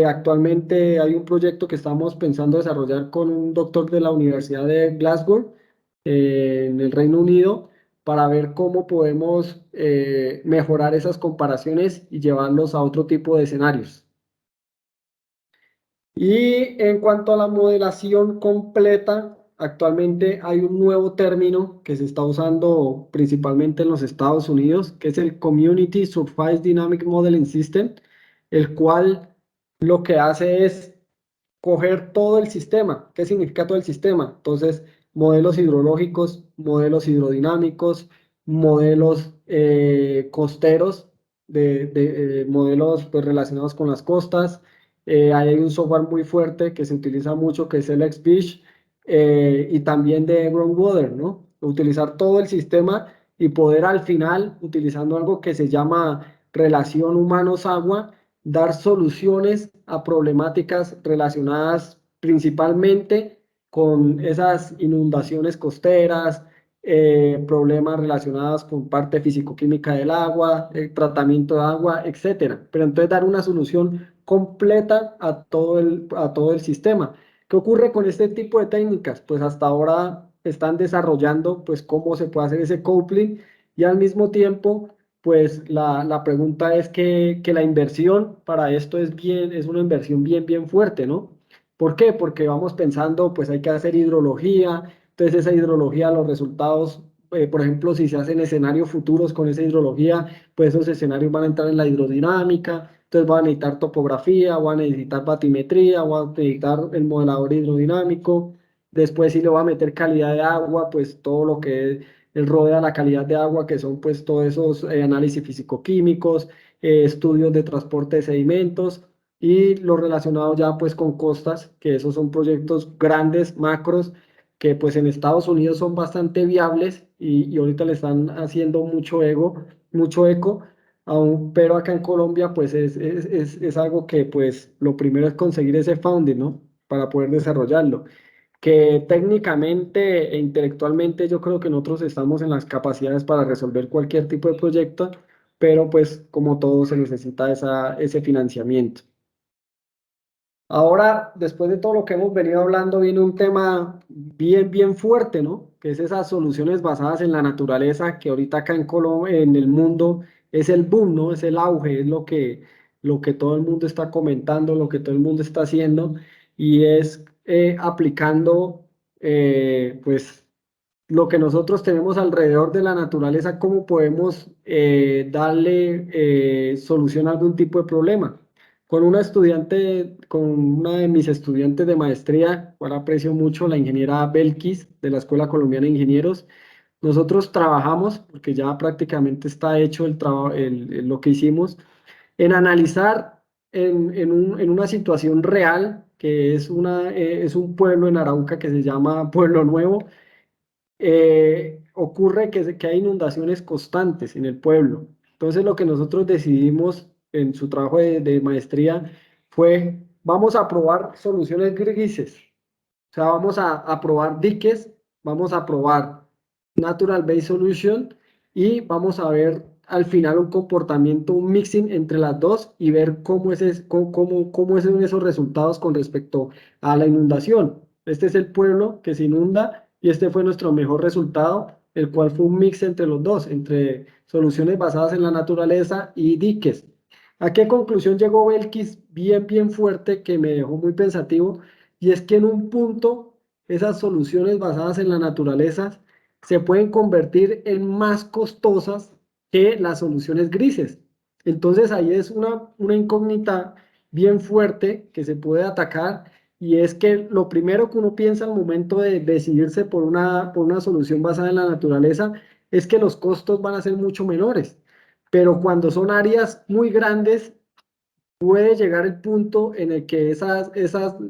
Actualmente hay un proyecto que estamos pensando desarrollar con un doctor de la Universidad de Glasgow, en el Reino Unido para ver cómo podemos mejorar esas comparaciones y llevarlos a otro tipo de escenarios. Y en cuanto a la modelación completa, actualmente hay un nuevo término que se está usando principalmente en los Estados Unidos, que es el Community Surface Dynamic Modeling System, el cual lo que hace es coger todo el sistema. ¿Qué significa todo el sistema? Entonces, modelos hidrológicos, modelos hidrodinámicos, modelos costeros, modelos pues, relacionados con las costas. Ahí hay un software muy fuerte que se utiliza mucho, que es el XFish, y también de Groundwater, ¿no? Utilizar todo el sistema y poder al final, utilizando algo que se llama relación humanos-agua, dar soluciones a problemáticas relacionadas principalmente con esas inundaciones costeras, problemas relacionados con parte físico-química del agua, el tratamiento de agua, etcétera. Pero entonces dar una solución completa a todo el sistema. ¿Qué ocurre con este tipo de técnicas? Pues hasta ahora están desarrollando pues cómo se puede hacer ese coupling y al mismo tiempo pues la pregunta es que la inversión para esto es una inversión bien fuerte, ¿no? ¿Por qué? Porque vamos pensando, pues hay que hacer hidrología, entonces esa hidrología, los resultados, por ejemplo, si se hacen escenarios futuros con esa hidrología, pues esos escenarios van a entrar en la hidrodinámica, entonces van a necesitar topografía, van a necesitar batimetría, van a necesitar el modelador hidrodinámico, después si le va a meter calidad de agua, pues todo lo que él rodea la calidad de agua, que son pues todos esos análisis físico-químicos, estudios de transporte de sedimentos y lo relacionado ya pues con costas, que esos son proyectos grandes, macros, que pues en Estados Unidos son bastante viables y ahorita le están haciendo mucho eco, aún, pero acá en Colombia pues es algo que pues lo primero es conseguir ese funding, ¿no? Para poder desarrollarlo que técnicamente e intelectualmente yo creo que nosotros estamos en las capacidades para resolver cualquier tipo de proyecto, pero pues como todo se necesita ese financiamiento. Ahora, después de todo lo que hemos venido hablando, viene un tema bien fuerte, ¿no? Que es esas soluciones basadas en la naturaleza, que ahorita acá en Colombia, en el mundo, es el boom, ¿no? Es el auge, es lo que todo el mundo está comentando, lo que todo el mundo está haciendo, y es aplicando, pues, lo que nosotros tenemos alrededor de la naturaleza, cómo podemos darle solución a algún tipo de problema. Con una de mis estudiantes de maestría, cual aprecio mucho, la ingeniera Belkis de la Escuela Colombiana de Ingenieros, nosotros trabajamos, porque ya prácticamente está hecho lo que hicimos, en analizar en una situación real, que es un pueblo en Arauca que se llama Pueblo Nuevo. Ocurre que hay inundaciones constantes en el pueblo. Entonces lo que nosotros decidimos en su trabajo de maestría fue, vamos a probar soluciones grises. O sea, vamos a probar diques, vamos a probar Natural Base Solution y vamos a ver al final un comportamiento, un mixing entre las dos y ver cómo son esos resultados con respecto a la inundación. Este es el pueblo que se inunda y este fue nuestro mejor resultado, el cual fue un mix entre los dos, entre soluciones basadas en la naturaleza y diques. ¿A qué conclusión llegó Belkis? Bien fuerte, que me dejó muy pensativo, y es que en un punto esas soluciones basadas en la naturaleza se pueden convertir en más costosas que las soluciones grises. Entonces ahí es una incógnita bien fuerte que se puede atacar y es que lo primero que uno piensa al momento de decidirse por una solución basada en la naturaleza es que los costos van a ser mucho menores. Pero cuando son áreas muy grandes, puede llegar el punto en el que esas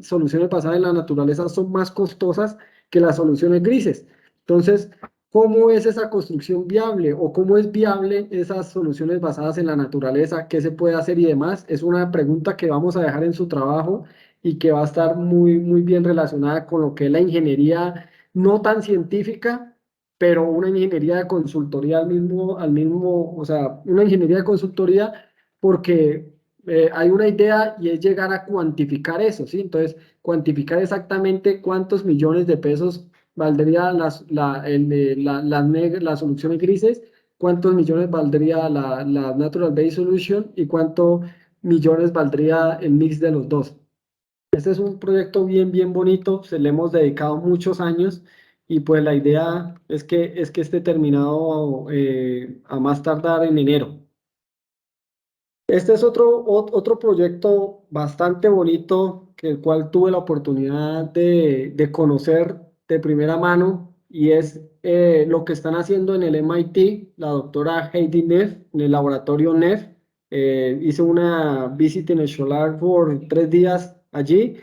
soluciones basadas en la naturaleza son más costosas que las soluciones grises. Entonces, ¿cómo es esa construcción viable o cómo es viable esas soluciones basadas en la naturaleza? ¿Qué se puede hacer y demás? Es una pregunta que vamos a dejar en su trabajo y que va a estar muy bien relacionada con lo que es la ingeniería no tan científica, pero una ingeniería de consultoría o sea, una ingeniería de consultoría porque hay una idea y es llegar a cuantificar eso, ¿sí? Entonces, cuantificar exactamente cuántos millones de pesos valdría las soluciones grises, cuántos millones valdría la Natural Base Solution y cuántos millones valdría el mix de los dos. Este es un proyecto bien, bien bonito, se le hemos dedicado muchos años y pues la idea es que esté terminado a más tardar en enero. Este es otro proyecto bastante bonito, que el cual tuve la oportunidad de conocer de primera mano, y es lo que están haciendo en el MIT, la doctora Heidi Neff, en el laboratorio Neff. Hizo una visita en el solar por 3 días allí,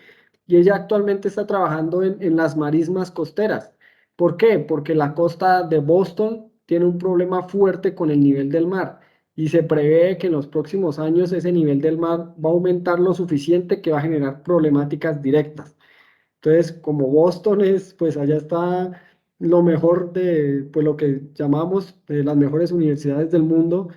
y ella actualmente está trabajando en las marismas costeras. ¿Por qué? Porque la costa de Boston tiene un problema fuerte con el nivel del mar y se prevé que en los próximos años ese nivel del mar va a aumentar lo suficiente que va a generar problemáticas directas. Entonces, como Boston es, pues allá está lo mejor de, pues lo que llamamos de las mejores universidades del mundo,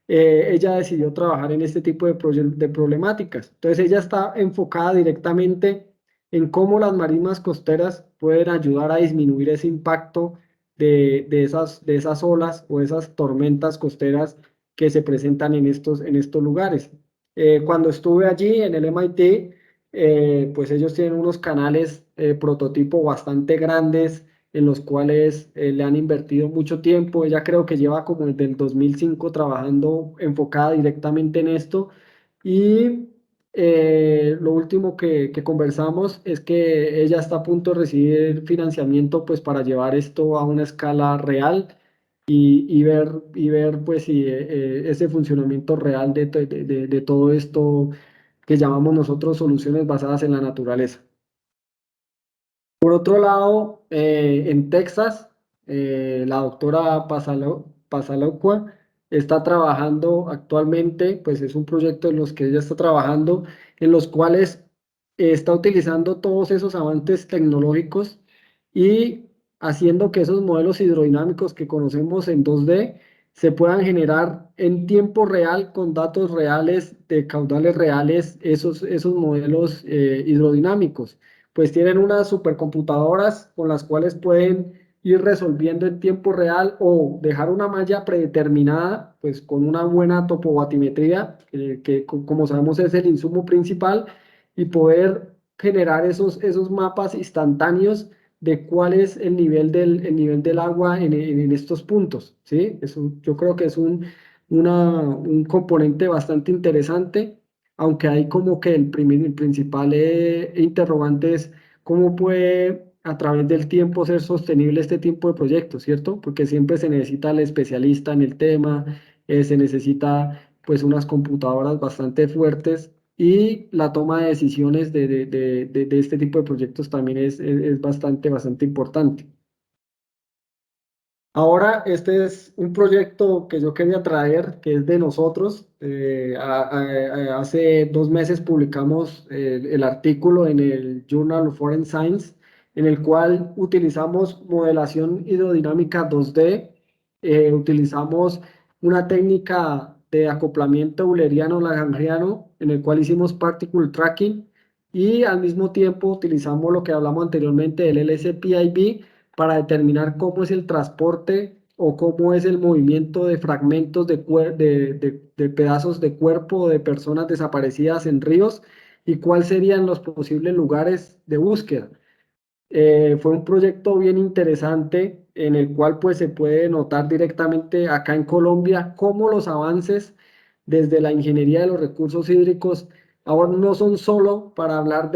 ella decidió trabajar en este tipo de problemáticas. Entonces, ella está enfocada directamente en cómo las marismas costeras pueden ayudar a disminuir ese impacto de esas olas o esas tormentas costeras que se presentan en estos lugares. Cuando estuve allí en el MIT, pues ellos tienen unos canales prototipo bastante grandes en los cuales le han invertido mucho tiempo. Ella creo que lleva como desde el 2005 trabajando enfocada directamente en esto. Y lo último que conversamos es que ella está a punto de recibir financiamiento pues para llevar esto a una escala real y ver pues si ese funcionamiento real de todo esto que llamamos nosotros soluciones basadas en la naturaleza. Por otro lado, en Texas, la doctora Pasalocua está trabajando actualmente, pues es un proyecto en los que ella está trabajando, en los cuales está utilizando todos esos avances tecnológicos y haciendo que esos modelos hidrodinámicos que conocemos en 2D se puedan generar en tiempo real, con datos reales, de caudales reales, esos modelos hidrodinámicos pues tienen unas supercomputadoras con las cuales pueden ir resolviendo en tiempo real o dejar una malla predeterminada, pues con una buena topobatimetría, como sabemos es el insumo principal, y poder generar esos mapas instantáneos de cuál es el nivel del agua en estos puntos, ¿sí? Yo creo que es un componente bastante interesante, aunque hay como que el principal interrogante es cómo puede a través del tiempo ser sostenible este tipo de proyectos, ¿cierto? Porque siempre se necesita el especialista en el tema, se necesita pues unas computadoras bastante fuertes y la toma de decisiones de este tipo de proyectos también es bastante, bastante importante. Ahora, este es un proyecto que yo quería traer, que es de nosotros. Hace 2 meses publicamos el artículo en el Journal of Foreign Science, en el cual utilizamos modelación hidrodinámica 2D, utilizamos una técnica de acoplamiento euleriano-lagrangiano, en el cual hicimos particle tracking, y al mismo tiempo utilizamos lo que hablamos anteriormente del LSPIB para determinar cómo es el transporte o cómo es el movimiento de fragmentos de pedazos de cuerpo de personas desaparecidas en ríos y cuáles serían los posibles lugares de búsqueda. Fue un proyecto bien interesante en el cual pues se puede notar directamente acá en Colombia cómo los avances desde la ingeniería de los recursos hídricos ahora no son solo para hablar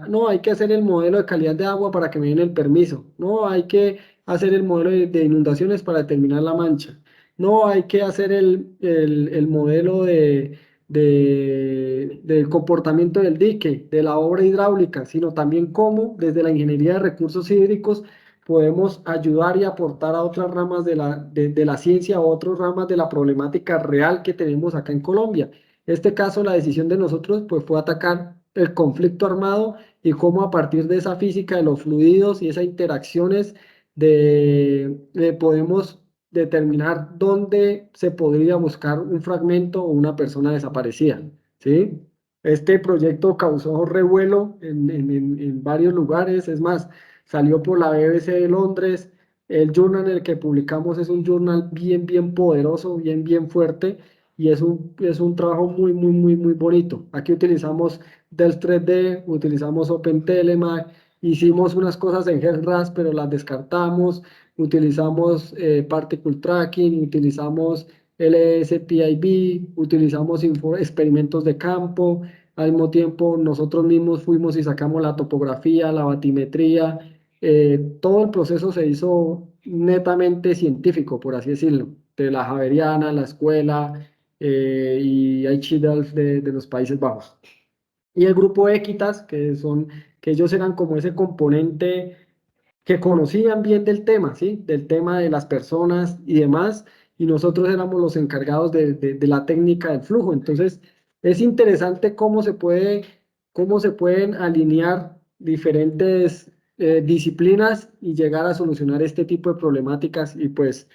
no, hay que hacer el modelo de calidad de agua para que me den el permiso, no, hay que hacer el modelo de inundaciones para determinar la mancha, no, hay que hacer el modelo del comportamiento del dique, de la obra hidráulica, sino también cómo desde la ingeniería de recursos hídricos podemos ayudar y aportar a otras ramas de la ciencia, a otras ramas de la problemática real que tenemos acá en Colombia. En este caso, la decisión de nosotros pues, fue atacar el conflicto armado y cómo a partir de esa física de los fluidos y esas interacciones podemos determinar dónde se podría buscar un fragmento o una persona desaparecida, ¿sí? Este proyecto causó revuelo en varios lugares, es más, salió por la BBC de Londres. El journal en el que publicamos es un journal bien, bien poderoso, bien, bien fuerte y es un trabajo muy, muy, muy, muy bonito. Aquí utilizamos del 3D, utilizamos OpenTeleMag, hicimos unas cosas en GeoRAS, pero las descartamos, utilizamos Particle Tracking, utilizamos LSPIB, utilizamos experimentos de campo, al mismo tiempo nosotros mismos fuimos y sacamos la topografía, la batimetría, todo el proceso se hizo netamente científico, por así decirlo, de la Javeriana, la escuela y Aichidal de los Países Bajos. Y el grupo Equitas, que ellos eran como ese componente que conocían bien del tema, ¿sí? Del tema de las personas y demás, y nosotros éramos los encargados de la técnica del flujo. Entonces, es interesante cómo se pueden alinear diferentes disciplinas y llegar a solucionar este tipo de problemáticas y pues,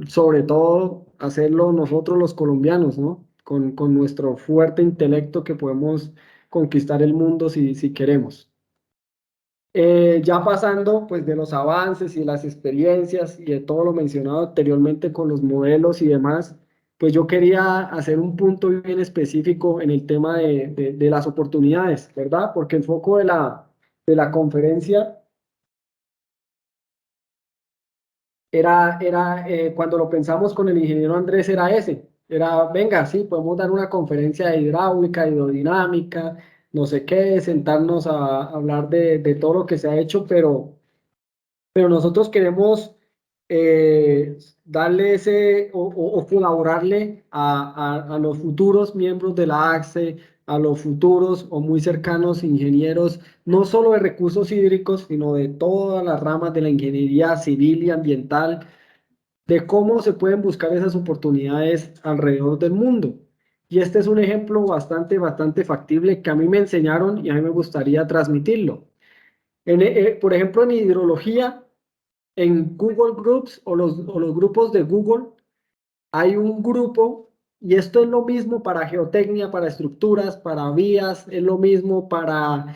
sobre todo, hacerlo nosotros los colombianos, ¿no? Con nuestro fuerte intelecto que podemos conquistar el mundo si queremos. Ya pasando pues de los avances y las experiencias y de todo lo mencionado anteriormente con los modelos y demás, pues yo quería hacer un punto bien específico en el tema de las oportunidades, ¿verdad? Porque el foco de la conferencia cuando lo pensamos con el ingeniero Andrés, era ese. Era, venga, sí, podemos dar una conferencia de hidráulica, hidrodinámica, no sé qué, sentarnos a hablar de todo lo que se ha hecho, pero nosotros queremos eh, darle o colaborarle a los futuros miembros de la AXE, a los futuros o muy cercanos ingenieros, no solo de recursos hídricos, sino de todas las ramas de la ingeniería civil y ambiental, de cómo se pueden buscar esas oportunidades alrededor del mundo. Y este es un ejemplo bastante, bastante factible que a mí me enseñaron y a mí me gustaría transmitirlo. Por ejemplo, en hidrología, en Google Groups o los grupos de Google, hay un grupo, y esto es lo mismo para geotecnia, para estructuras, para vías, es lo mismo para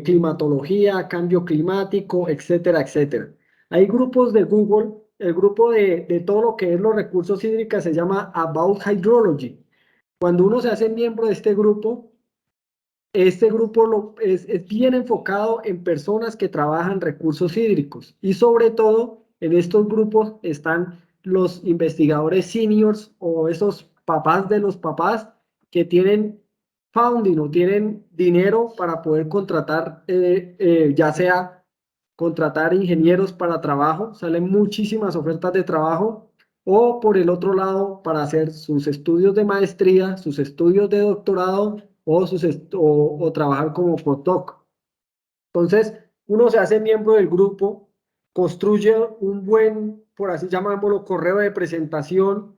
climatología, cambio climático, etcétera, etcétera. Hay grupos de Google, el grupo de todo lo que es los recursos hídricos se llama About Hydrology. Cuando uno se hace miembro de este grupo es bien enfocado en personas que trabajan recursos hídricos y sobre todo en estos grupos están los investigadores seniors o esos papás de los papás que tienen funding o tienen dinero para poder contratar, ya sea contratar ingenieros para trabajo, salen muchísimas ofertas de trabajo, o por el otro lado, para hacer sus estudios de maestría, sus estudios de doctorado o trabajar como postdoc. Entonces, uno se hace miembro del grupo, construye un buen, por así llamámoslo, correo de presentación,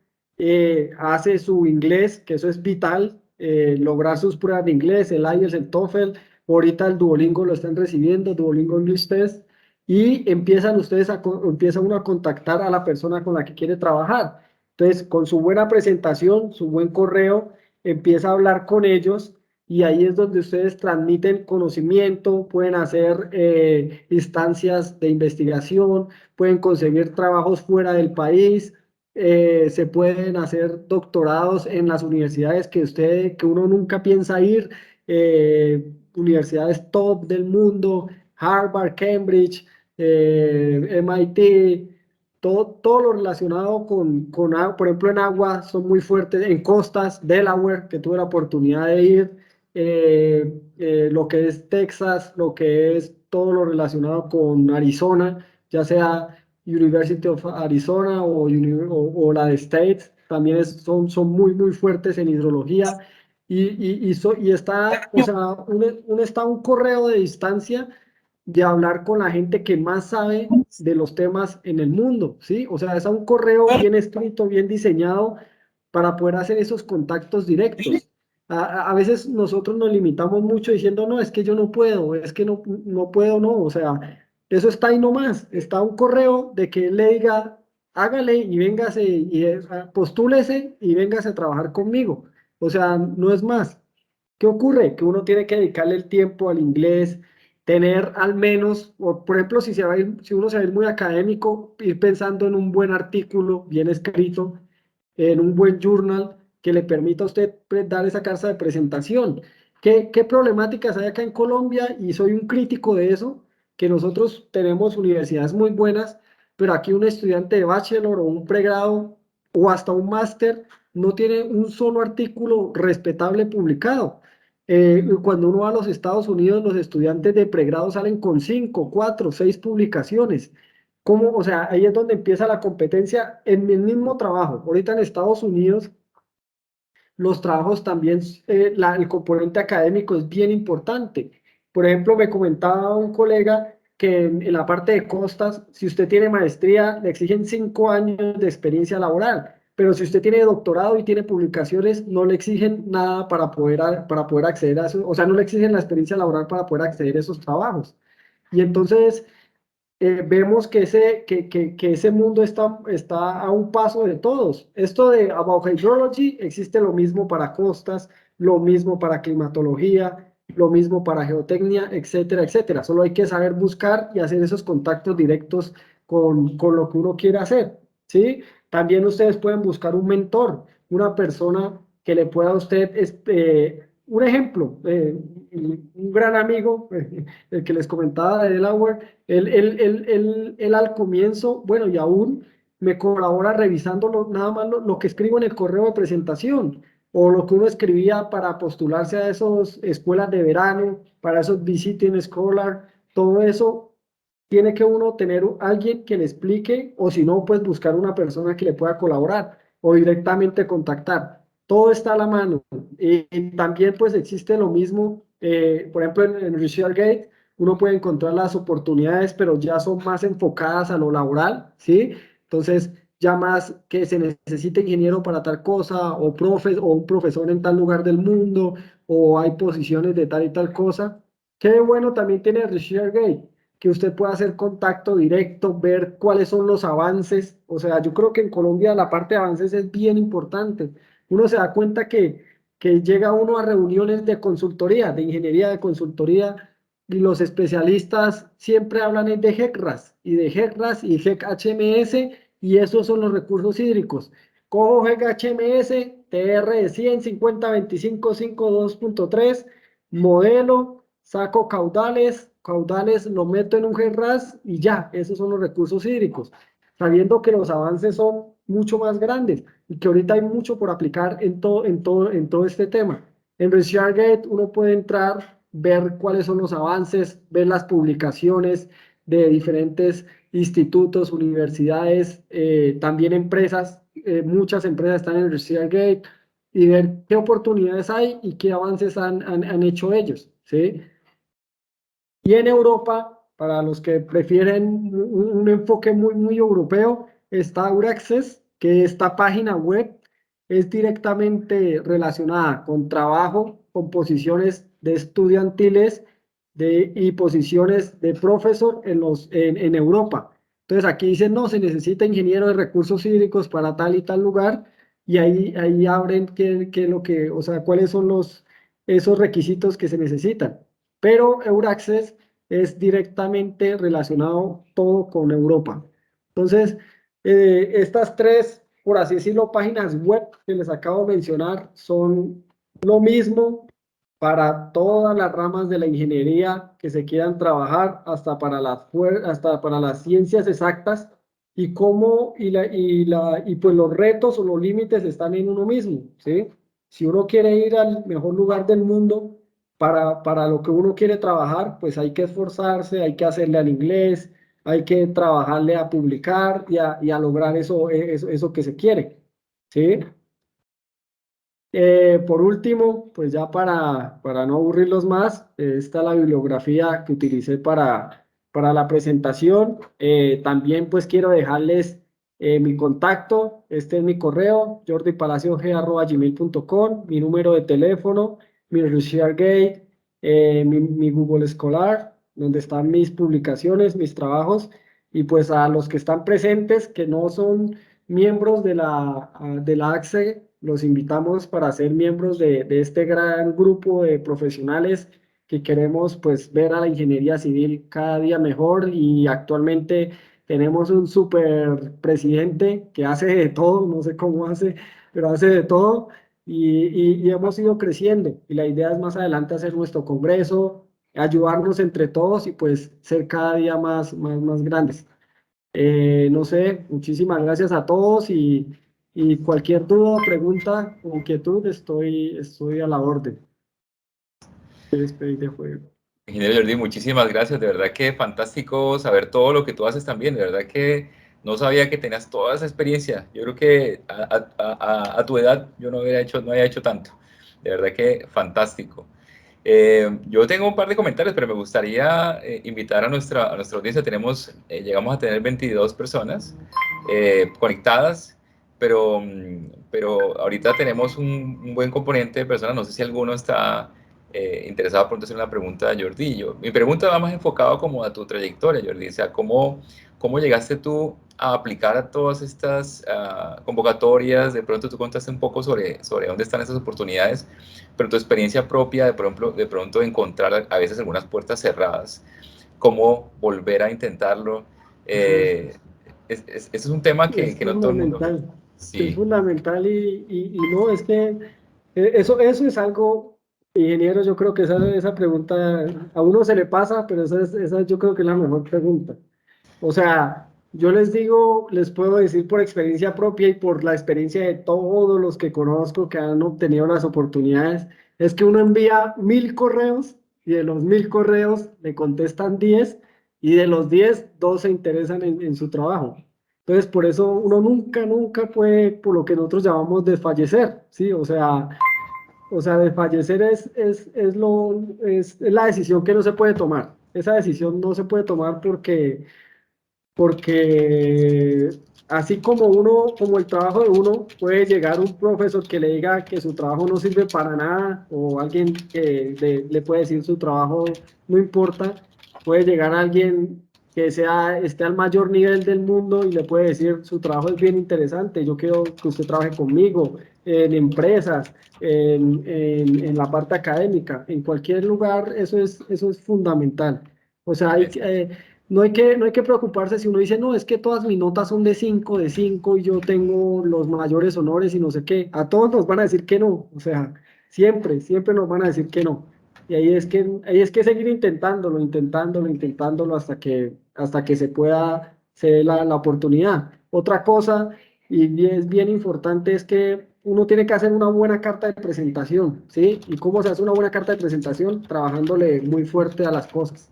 hace su inglés, que eso es vital, lograr sus pruebas de inglés, el IELTS, el TOEFL, ahorita el Duolingo lo están recibiendo, Duolingo English Test, y empieza uno a contactar a la persona con la que quiere trabajar. Entonces, con su buena presentación, su buen correo, empieza a hablar con ellos y ahí es donde ustedes transmiten conocimiento, pueden hacer instancias de investigación, pueden conseguir trabajos fuera del país, se pueden hacer doctorados en las universidades que uno nunca piensa ir, universidades top del mundo, Harvard, Cambridge, MIT, todo lo relacionado por ejemplo, en agua son muy fuertes, en costas, Delaware, que tuve la oportunidad de ir, lo que es Texas, lo que es todo lo relacionado con Arizona, ya sea University of Arizona o la de State, también son muy, muy fuertes en hidrología y está, o sea, está a un correo de distancia de hablar con la gente que más sabe de los temas en el mundo, ¿sí? O sea, es a un correo bien escrito, bien diseñado para poder hacer esos contactos directos. A veces nosotros nos limitamos mucho diciendo, no, es que yo no puedo, es que no puedo, no. O sea, eso está ahí nomás. Está un correo de que él le diga, hágale y véngase, postúlese y véngase a trabajar conmigo. O sea, no es más. ¿Qué ocurre? Que uno tiene que dedicarle el tiempo al inglés, tener al menos, o por ejemplo, si, si uno se va a ir muy académico, ir pensando en un buen artículo bien escrito, en un buen journal que le permita a usted dar esa carta de presentación. ¿Qué problemáticas hay acá en Colombia? Y soy un crítico de eso, que nosotros tenemos universidades muy buenas, pero aquí un estudiante de bachelor o un pregrado o hasta un máster no tiene un solo artículo respetable publicado. Cuando uno va a los Estados Unidos, los estudiantes de pregrado salen con 5, 4, 6 publicaciones. ¿Cómo? O sea, ahí es donde empieza la competencia en el mismo trabajo. Ahorita en Estados Unidos los trabajos también, el componente académico es bien importante. Por ejemplo, me comentaba un colega que en la parte de costas, si usted tiene maestría, le exigen 5 años de experiencia laboral, pero si usted tiene doctorado y tiene publicaciones, no le exigen nada para poder acceder a eso, o sea, no le exigen la experiencia laboral para poder acceder a esos trabajos. Y entonces vemos que ese mundo está a un paso de todos. Esto de About Hydrology existe lo mismo para costas, lo mismo para climatología, lo mismo para geotecnia, etcétera, etcétera. Solo hay que saber buscar y hacer esos contactos directos con lo que uno quiere hacer, ¿sí? También ustedes pueden buscar un mentor, una persona que le pueda a usted, un ejemplo, un gran amigo, el que les comentaba de Delaware. Él al comienzo, bueno, y aún me colabora revisando nada más lo que escribo en el correo de presentación o lo que uno escribía para postularse a esas escuelas de verano, para esos visiting scholar, todo eso tiene que uno tener alguien que le explique o si no, pues buscar una persona que le pueda colaborar o directamente contactar. Todo está a la mano. Y también pues existe lo mismo, por ejemplo, en ResearchGate uno puede encontrar las oportunidades, pero ya son más enfocadas a lo laboral, ¿sí? Entonces, ya más que se necesite ingeniero para tal cosa, o un profesor en tal lugar del mundo, o hay posiciones de tal y tal cosa. Qué bueno también tiene ResearchGate, que usted pueda hacer contacto directo, ver cuáles son los avances. O sea, yo creo que en Colombia la parte de avances es bien importante. Uno se da cuenta que llega uno a reuniones de consultoría, de ingeniería de consultoría, y los especialistas siempre hablan es de GECRAS y de GECRAS y GEC-HMS y esos son los recursos hídricos. Cojo GEC-HMS, TR de 100, 50, 25, 52.3, modelo, saco caudales lo meto en un GECRAS y ya, esos son los recursos hídricos. Sabiendo que los avances son mucho más grandes y que ahorita hay mucho por aplicar en todo este tema. En ResearchGate uno puede entrar, ver cuáles son los avances, ver las publicaciones de diferentes institutos, universidades, también empresas, muchas empresas están en ResearchGate y ver qué oportunidades hay y qué avances han hecho ellos, ¿sí? Y en Europa, para los que prefieren un enfoque muy europeo, está Euraccess, que esta página web es directamente relacionada con trabajo, con posiciones de estudiantiles y posiciones de profesor en Europa. Entonces aquí dicen, no, se necesita ingeniero de recursos hídricos para tal y tal lugar, y ahí abren o sea, cuáles son esos requisitos que se necesitan. Pero Euraccess es directamente relacionado todo con Europa. Entonces, estas tres, por así decirlo, páginas web que les acabo de mencionar son lo mismo para todas las ramas de la ingeniería que se quieran trabajar, hasta para las ciencias exactas, y cómo y pues los retos o los límites están en uno mismo, ¿sí? Si uno quiere ir al mejor lugar del mundo, para lo que uno quiere trabajar, pues hay que esforzarse, hay que hacerle al inglés, hay que trabajarle a publicar y a lograr eso que se quiere, ¿sí? Por último, pues ya para no aburrirlos más, está la bibliografía que utilicé para la presentación. También pues quiero dejarles mi contacto. Este es mi correo, jordipalaciog@gmail.com, mi número de teléfono, mi ResearchGate, mi Google Scholar, donde están mis publicaciones, mis trabajos. Y pues a los que están presentes, que no son miembros de la AXE, los invitamos para ser miembros de este gran grupo de profesionales que queremos pues ver a la ingeniería civil cada día mejor y actualmente tenemos un super presidente que hace de todo, no sé cómo hace, pero hace de todo y hemos ido creciendo y la idea es más adelante hacer nuestro congreso, ayudarnos entre todos y pues ser cada día más grandes. No sé, muchísimas gracias a todos y cualquier duda, pregunta o inquietud, estoy a la orden. Despedir de juego. Ingeniero Jordi, muchísimas gracias. De verdad que fantástico saber todo lo que tú haces también. De verdad que no sabía que tenías toda esa experiencia. Yo creo que a tu edad yo no había hecho tanto. De verdad que fantástico. Yo tengo un par de comentarios, pero me gustaría invitar a nuestra audiencia. Llegamos a tener 22 personas conectadas, pero ahorita tenemos un buen componente de personas. No sé si alguno está interesado por hacer una pregunta a Jordi. Mi pregunta va más enfocada como a tu trayectoria, Jordi. O sea, ¿cómo llegaste tú a aplicar a todas estas convocatorias? De pronto tú contaste un poco sobre dónde están esas oportunidades, pero tu experiencia propia, de pronto encontrar a veces algunas puertas cerradas, cómo volver a intentarlo. Eso Eh, ese es un tema es que no todo el mundo... fundamental, es Sí, fundamental y no, es que eso es algo, ingeniero, yo creo que esa pregunta a uno se le pasa, pero esa yo creo que es la mejor pregunta. O sea, yo les digo, les puedo decir por experiencia propia y por la experiencia de todos los que conozco que han obtenido las oportunidades, es que uno envía 1000 correos y de los 1000 correos le contestan 10 y de los 10, 2 se interesan en su trabajo. Entonces, por eso uno nunca puede, por lo que nosotros llamamos desfallecer, ¿sí? O sea, desfallecer es la decisión que no se puede tomar. Esa decisión no se puede tomar porque así como como el trabajo de uno, puede llegar un profesor que le diga que su trabajo no sirve para nada, o alguien que le puede decir su trabajo no importa, puede llegar alguien que esté al mayor nivel del mundo y le puede decir su trabajo es bien interesante, yo quiero que usted trabaje conmigo, en empresas, en la parte académica, en cualquier lugar, eso es fundamental. O sea, no hay que preocuparse si uno dice, no, es que todas mis notas son de cinco y yo tengo los mayores honores y no sé qué. A todos nos van a decir que no. O sea, siempre nos van a decir que no. Y ahí es que seguir intentándolo hasta que se dé la oportunidad. Otra cosa, es bien importante, es que uno tiene que hacer una buena carta de presentación, ¿sí? ¿Y cómo se hace una buena carta de presentación? Trabajándole muy fuerte a las cosas.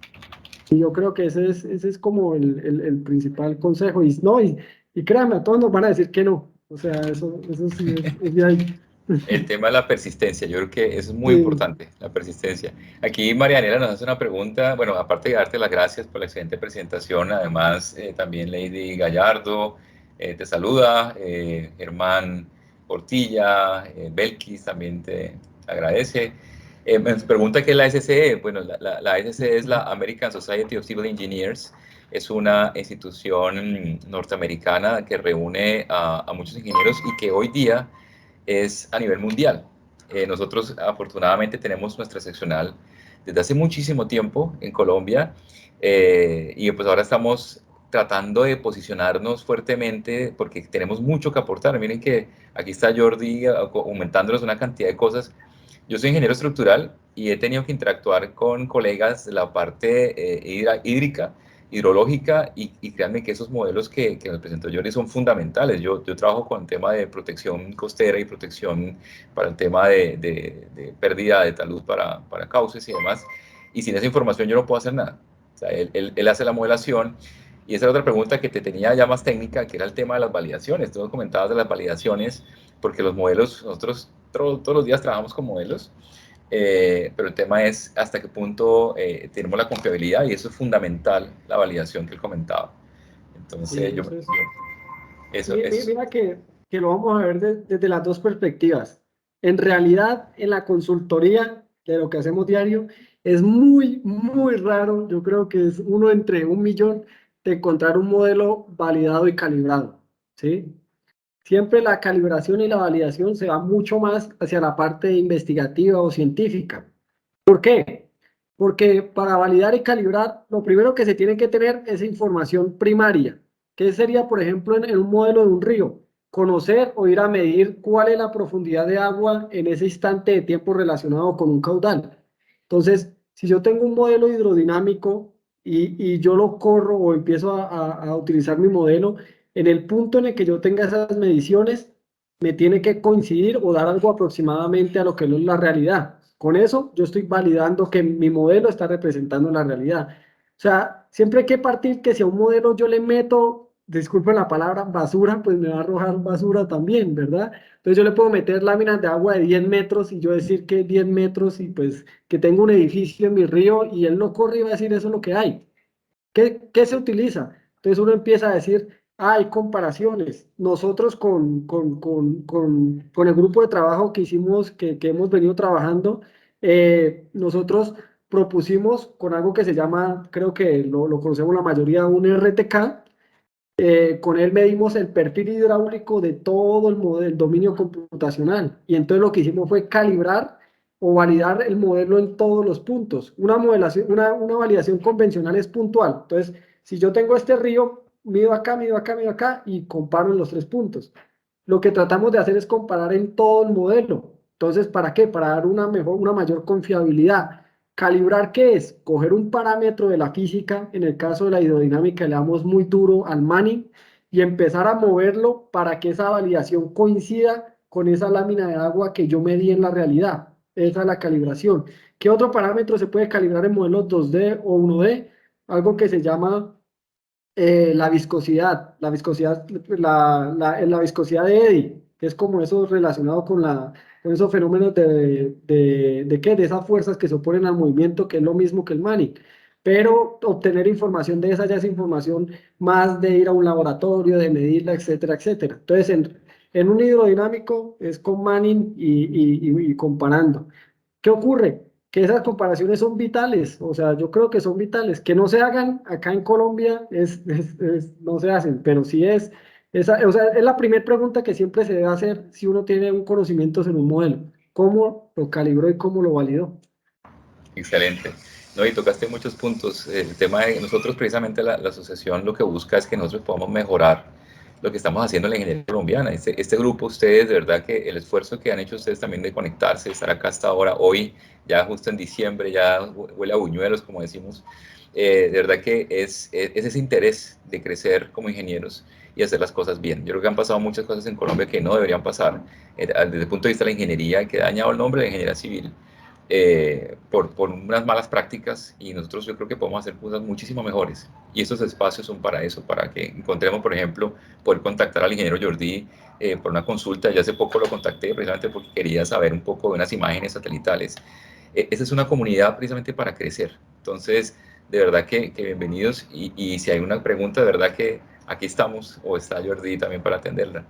Y yo creo que ese es como el principal consejo. Y, no, y créanme, a todos nos van a decir que no. O sea, eso sí es de ahí. el tema de la persistencia, yo creo que eso es muy Sí, importante, la persistencia. Aquí Marianela nos hace una pregunta, bueno, aparte de darte las gracias por la excelente presentación, además también Lady Gallardo te saluda, Germán Portilla, Belkis también te agradece. Me pregunta qué es la SCE. Bueno, la SCE es la American Society of Civil Engineers. Es una institución norteamericana que reúne a muchos ingenieros y que hoy día es a nivel mundial. Nosotros afortunadamente tenemos nuestra seccional desde hace muchísimo tiempo en Colombia y pues ahora estamos tratando de posicionarnos fuertemente porque tenemos mucho que aportar. Miren que aquí está Jordi aumentándonos una cantidad de cosas. Yo soy ingeniero estructural y he tenido que interactuar con colegas de la parte hídrica, hidrológica, y créanme que esos modelos que nos presentó Jordi son fundamentales. Yo trabajo con el tema de protección costera y protección para el tema de pérdida de talud para cauces y demás. Y sin esa información yo no puedo hacer nada. O sea, él hace la modelación. Y esa es otra pregunta que te tenía ya más técnica, que era el tema de las validaciones. Tú comentabas de las validaciones, porque los modelos, nosotros todos los días trabajamos con modelos, pero el tema es hasta qué punto tenemos la confiabilidad y eso es fundamental, la validación que él comentaba. sí, Entonces, eso es. eso es, Mira que lo vamos a ver desde las dos perspectivas. En realidad, en la consultoría de lo que hacemos diario, es muy raro, yo creo que es uno entre 1 millón de encontrar un modelo validado y calibrado, ¿sí? Siempre la calibración y la validación se va mucho más hacia la parte investigativa o científica. ¿Por qué? Porque para validar y calibrar, lo primero que se tiene que tener es información primaria. ¿Qué sería, por ejemplo, en un modelo de un río? Conocer o ir a medir cuál es la profundidad de agua en ese instante de tiempo relacionado con un caudal. Entonces, si yo tengo un modelo hidrodinámico y yo lo corro o empiezo a utilizar mi modelo, en el punto en el que yo tenga esas mediciones, me tiene que coincidir o dar algo aproximadamente a lo que es la realidad. Con eso yo estoy validando que mi modelo está representando la realidad. O sea, siempre hay que partir que si a un modelo yo le meto, disculpen la palabra, basura, pues me va a arrojar basura también, ¿verdad? Entonces yo le puedo meter láminas de agua de 10 metros y yo decir que 10 metros y pues que tengo un edificio en mi río y él no corre y va a decir eso es lo que hay. ¿Qué se utiliza? Entonces uno empieza a decir, hay comparaciones. Nosotros con el grupo de trabajo que hicimos, que hemos venido trabajando, nosotros propusimos con algo que se llama, creo que lo conocemos la mayoría, un RTK. Con él medimos el perfil hidráulico de todo el dominio computacional. Y entonces lo que hicimos fue calibrar o validar el modelo en todos los puntos. Una validación convencional es puntual. Entonces, si yo tengo este río, mido acá, mido acá, mido acá y comparo en los 3 puntos. Lo que tratamos de hacer es comparar en todo el modelo. Entonces, ¿para qué? Para dar una mayor confiabilidad. Calibrar, ¿qué es? Coger un parámetro de la física, en el caso de la hidrodinámica le damos muy duro al Manning y empezar a moverlo para que esa validación coincida con esa lámina de agua que yo medí en la realidad. Esa es la calibración. ¿Qué otro parámetro se puede calibrar en modelos 2D o 1D? Algo que se llama la viscosidad de Eddy, que es como eso relacionado con esos fenómenos de ¿qué? De esas fuerzas que se oponen al movimiento, que es lo mismo que el Manning. Pero obtener información de esa ya es información más de ir a un laboratorio, de medirla, etcétera, etcétera. Entonces, en un hidrodinámico es con Manning y comparando. ¿Qué ocurre? Que esas comparaciones son vitales, o sea, yo creo que son vitales. Que no se hagan acá en Colombia no se hacen, pero sí o sea, es la primera pregunta que siempre se debe hacer si uno tiene un conocimiento en un modelo. ¿Cómo lo calibró y cómo lo validó? Excelente. No, y tocaste muchos puntos. El tema de nosotros, precisamente la asociación lo que busca es que nosotros podamos mejorar lo que estamos haciendo en la ingeniería colombiana. Este grupo, ustedes, de verdad que el esfuerzo que han hecho ustedes también de conectarse, estar acá hasta ahora, hoy, ya justo en diciembre, ya huele a buñuelos, como decimos, de verdad que es ese interés de crecer como ingenieros y hacer las cosas bien. Yo creo que han pasado muchas cosas en Colombia que no deberían pasar desde el punto de vista de la ingeniería, que ha dañado el nombre de ingeniería civil por unas malas prácticas y nosotros yo creo que podemos hacer cosas muchísimo mejores y estos espacios son para eso, para que encontremos, por ejemplo, poder contactar al ingeniero Jordi por una consulta. Yo hace poco lo contacté precisamente porque quería saber un poco de unas imágenes satelitales. Esa es una comunidad precisamente para crecer. Entonces, de verdad que bienvenidos y si hay una pregunta, de verdad que aquí estamos o está Jordi también para atenderla.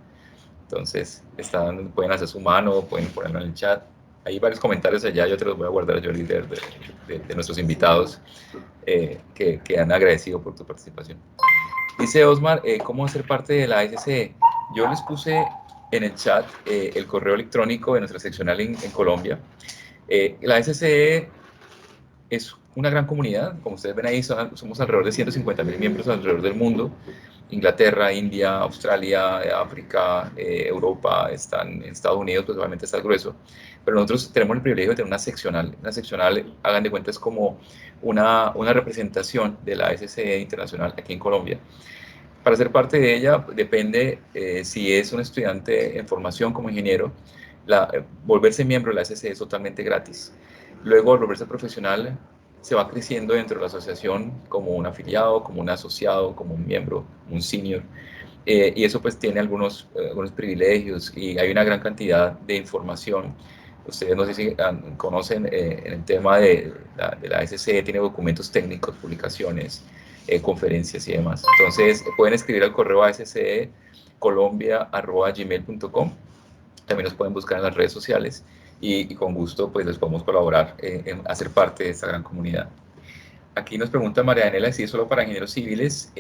Entonces, pueden hacer su mano, pueden ponerlo en el chat. Hay varios comentarios allá, yo te los voy a guardar, Jordi, de nuestros invitados que han agradecido por tu participación. Dice Osmar, ¿cómo hacer parte de la SCE? Yo les puse en el chat el correo electrónico de nuestra seccional en Colombia. La SCE es una gran comunidad, como ustedes ven ahí, somos alrededor de 150.000 miembros alrededor del mundo. Inglaterra, India, Australia, África, Europa, están en Estados Unidos, pues obviamente está grueso. Pero nosotros tenemos el privilegio de tener una seccional. Una seccional, hagan de cuenta, es como una representación de la SCE internacional aquí en Colombia. Para ser parte de ella depende si es un estudiante en formación como ingeniero, volverse miembro de la SCE es totalmente gratis. Luego, al volverse profesional, se va creciendo dentro de la asociación como un afiliado, como un asociado, como un miembro, un senior. Y eso pues tiene algunos privilegios y hay una gran cantidad de información. Ustedes no sé si conocen en el tema de la SCE, tiene documentos técnicos, publicaciones, conferencias y demás. Entonces pueden escribir al correo a scecolombia@gmail.com. También nos pueden buscar en las redes sociales y con gusto pues les podemos colaborar en hacer parte de esta gran comunidad. Aquí nos pregunta María Daniela si es solo para ingenieros civiles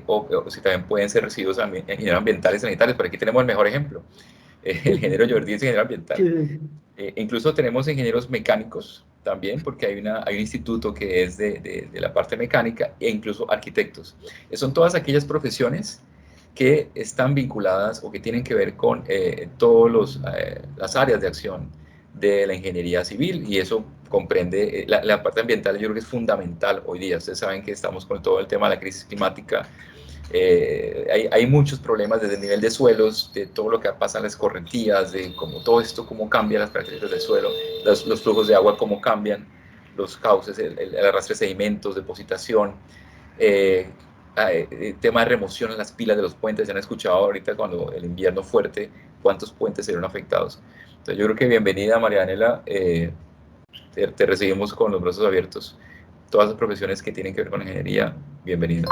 o si también pueden ser residuos ingenieros ambientales y sanitarios, pero aquí tenemos el mejor ejemplo. El ingeniero Jordi es ingeniero ambiental. Sí. Incluso tenemos ingenieros mecánicos también, porque hay un instituto que es de la parte mecánica, e incluso arquitectos. Son todas aquellas profesiones que están vinculadas o que tienen que ver con todas las áreas de acción de la ingeniería civil, y eso comprende la parte ambiental. Yo creo que es fundamental hoy día. Ustedes saben que estamos con todo el tema de la crisis climática. Hay muchos problemas desde el nivel de suelos, de todo lo que pasa en las escorrentías, de cómo todo esto, cómo cambian las características del suelo, los flujos de agua, cómo cambian los cauces, el arrastre de sedimentos, depositación, eh, tema de remoción en las pilas de los puentes. Ya han escuchado ahorita cuando el invierno fuerte, cuántos puentes serían afectados. Entonces yo creo que bienvenida, Marianela, te recibimos con los brazos abiertos. Todas las profesiones que tienen que ver con ingeniería, bienvenidas.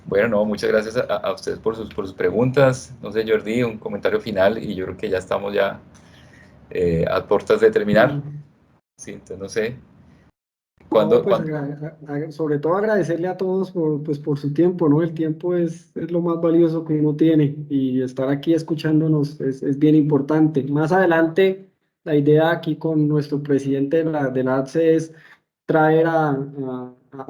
Bueno, no, muchas gracias a ustedes por sus preguntas. No sé, Jordi, un comentario final y yo creo que ya estamos ya a puertas de terminar. Mm. Sí, entonces no sé. No, ¿Cuándo, pues cuándo? sobre todo agradecerle a todos pues, por su tiempo, ¿no? El tiempo es lo más valioso que uno tiene y estar aquí escuchándonos es bien importante. Más adelante, la idea aquí con nuestro presidente de la ATSE es traer a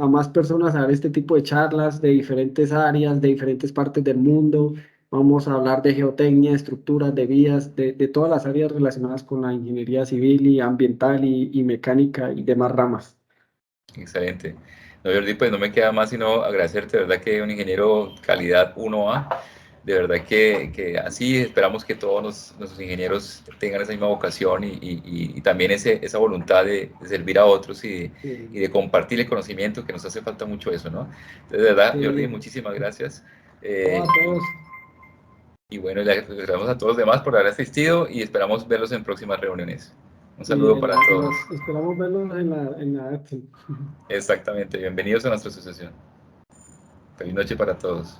más personas a dar este tipo de charlas de diferentes áreas, de diferentes partes del mundo. Vamos a hablar de geotecnia, estructuras, de vías, de todas las áreas relacionadas con la ingeniería civil y ambiental y mecánica y demás ramas. Excelente. No, Jordi, pues no me queda más sino agradecerte, de verdad que un ingeniero calidad 1A, de verdad que así esperamos que todos nuestros ingenieros tengan esa misma vocación y también esa voluntad de servir a otros y de compartir el conocimiento, que nos hace falta mucho eso, ¿no? Entonces, de verdad, Jordi, Sí, muchísimas gracias. no, a todos. Y bueno, le agradecemos a todos los demás por haber asistido y esperamos verlos en próximas reuniones. Un Sí, saludo para todos. esperamos verlos en la ATSE. Exactamente, bienvenidos a nuestra asociación. Feliz noche para todos.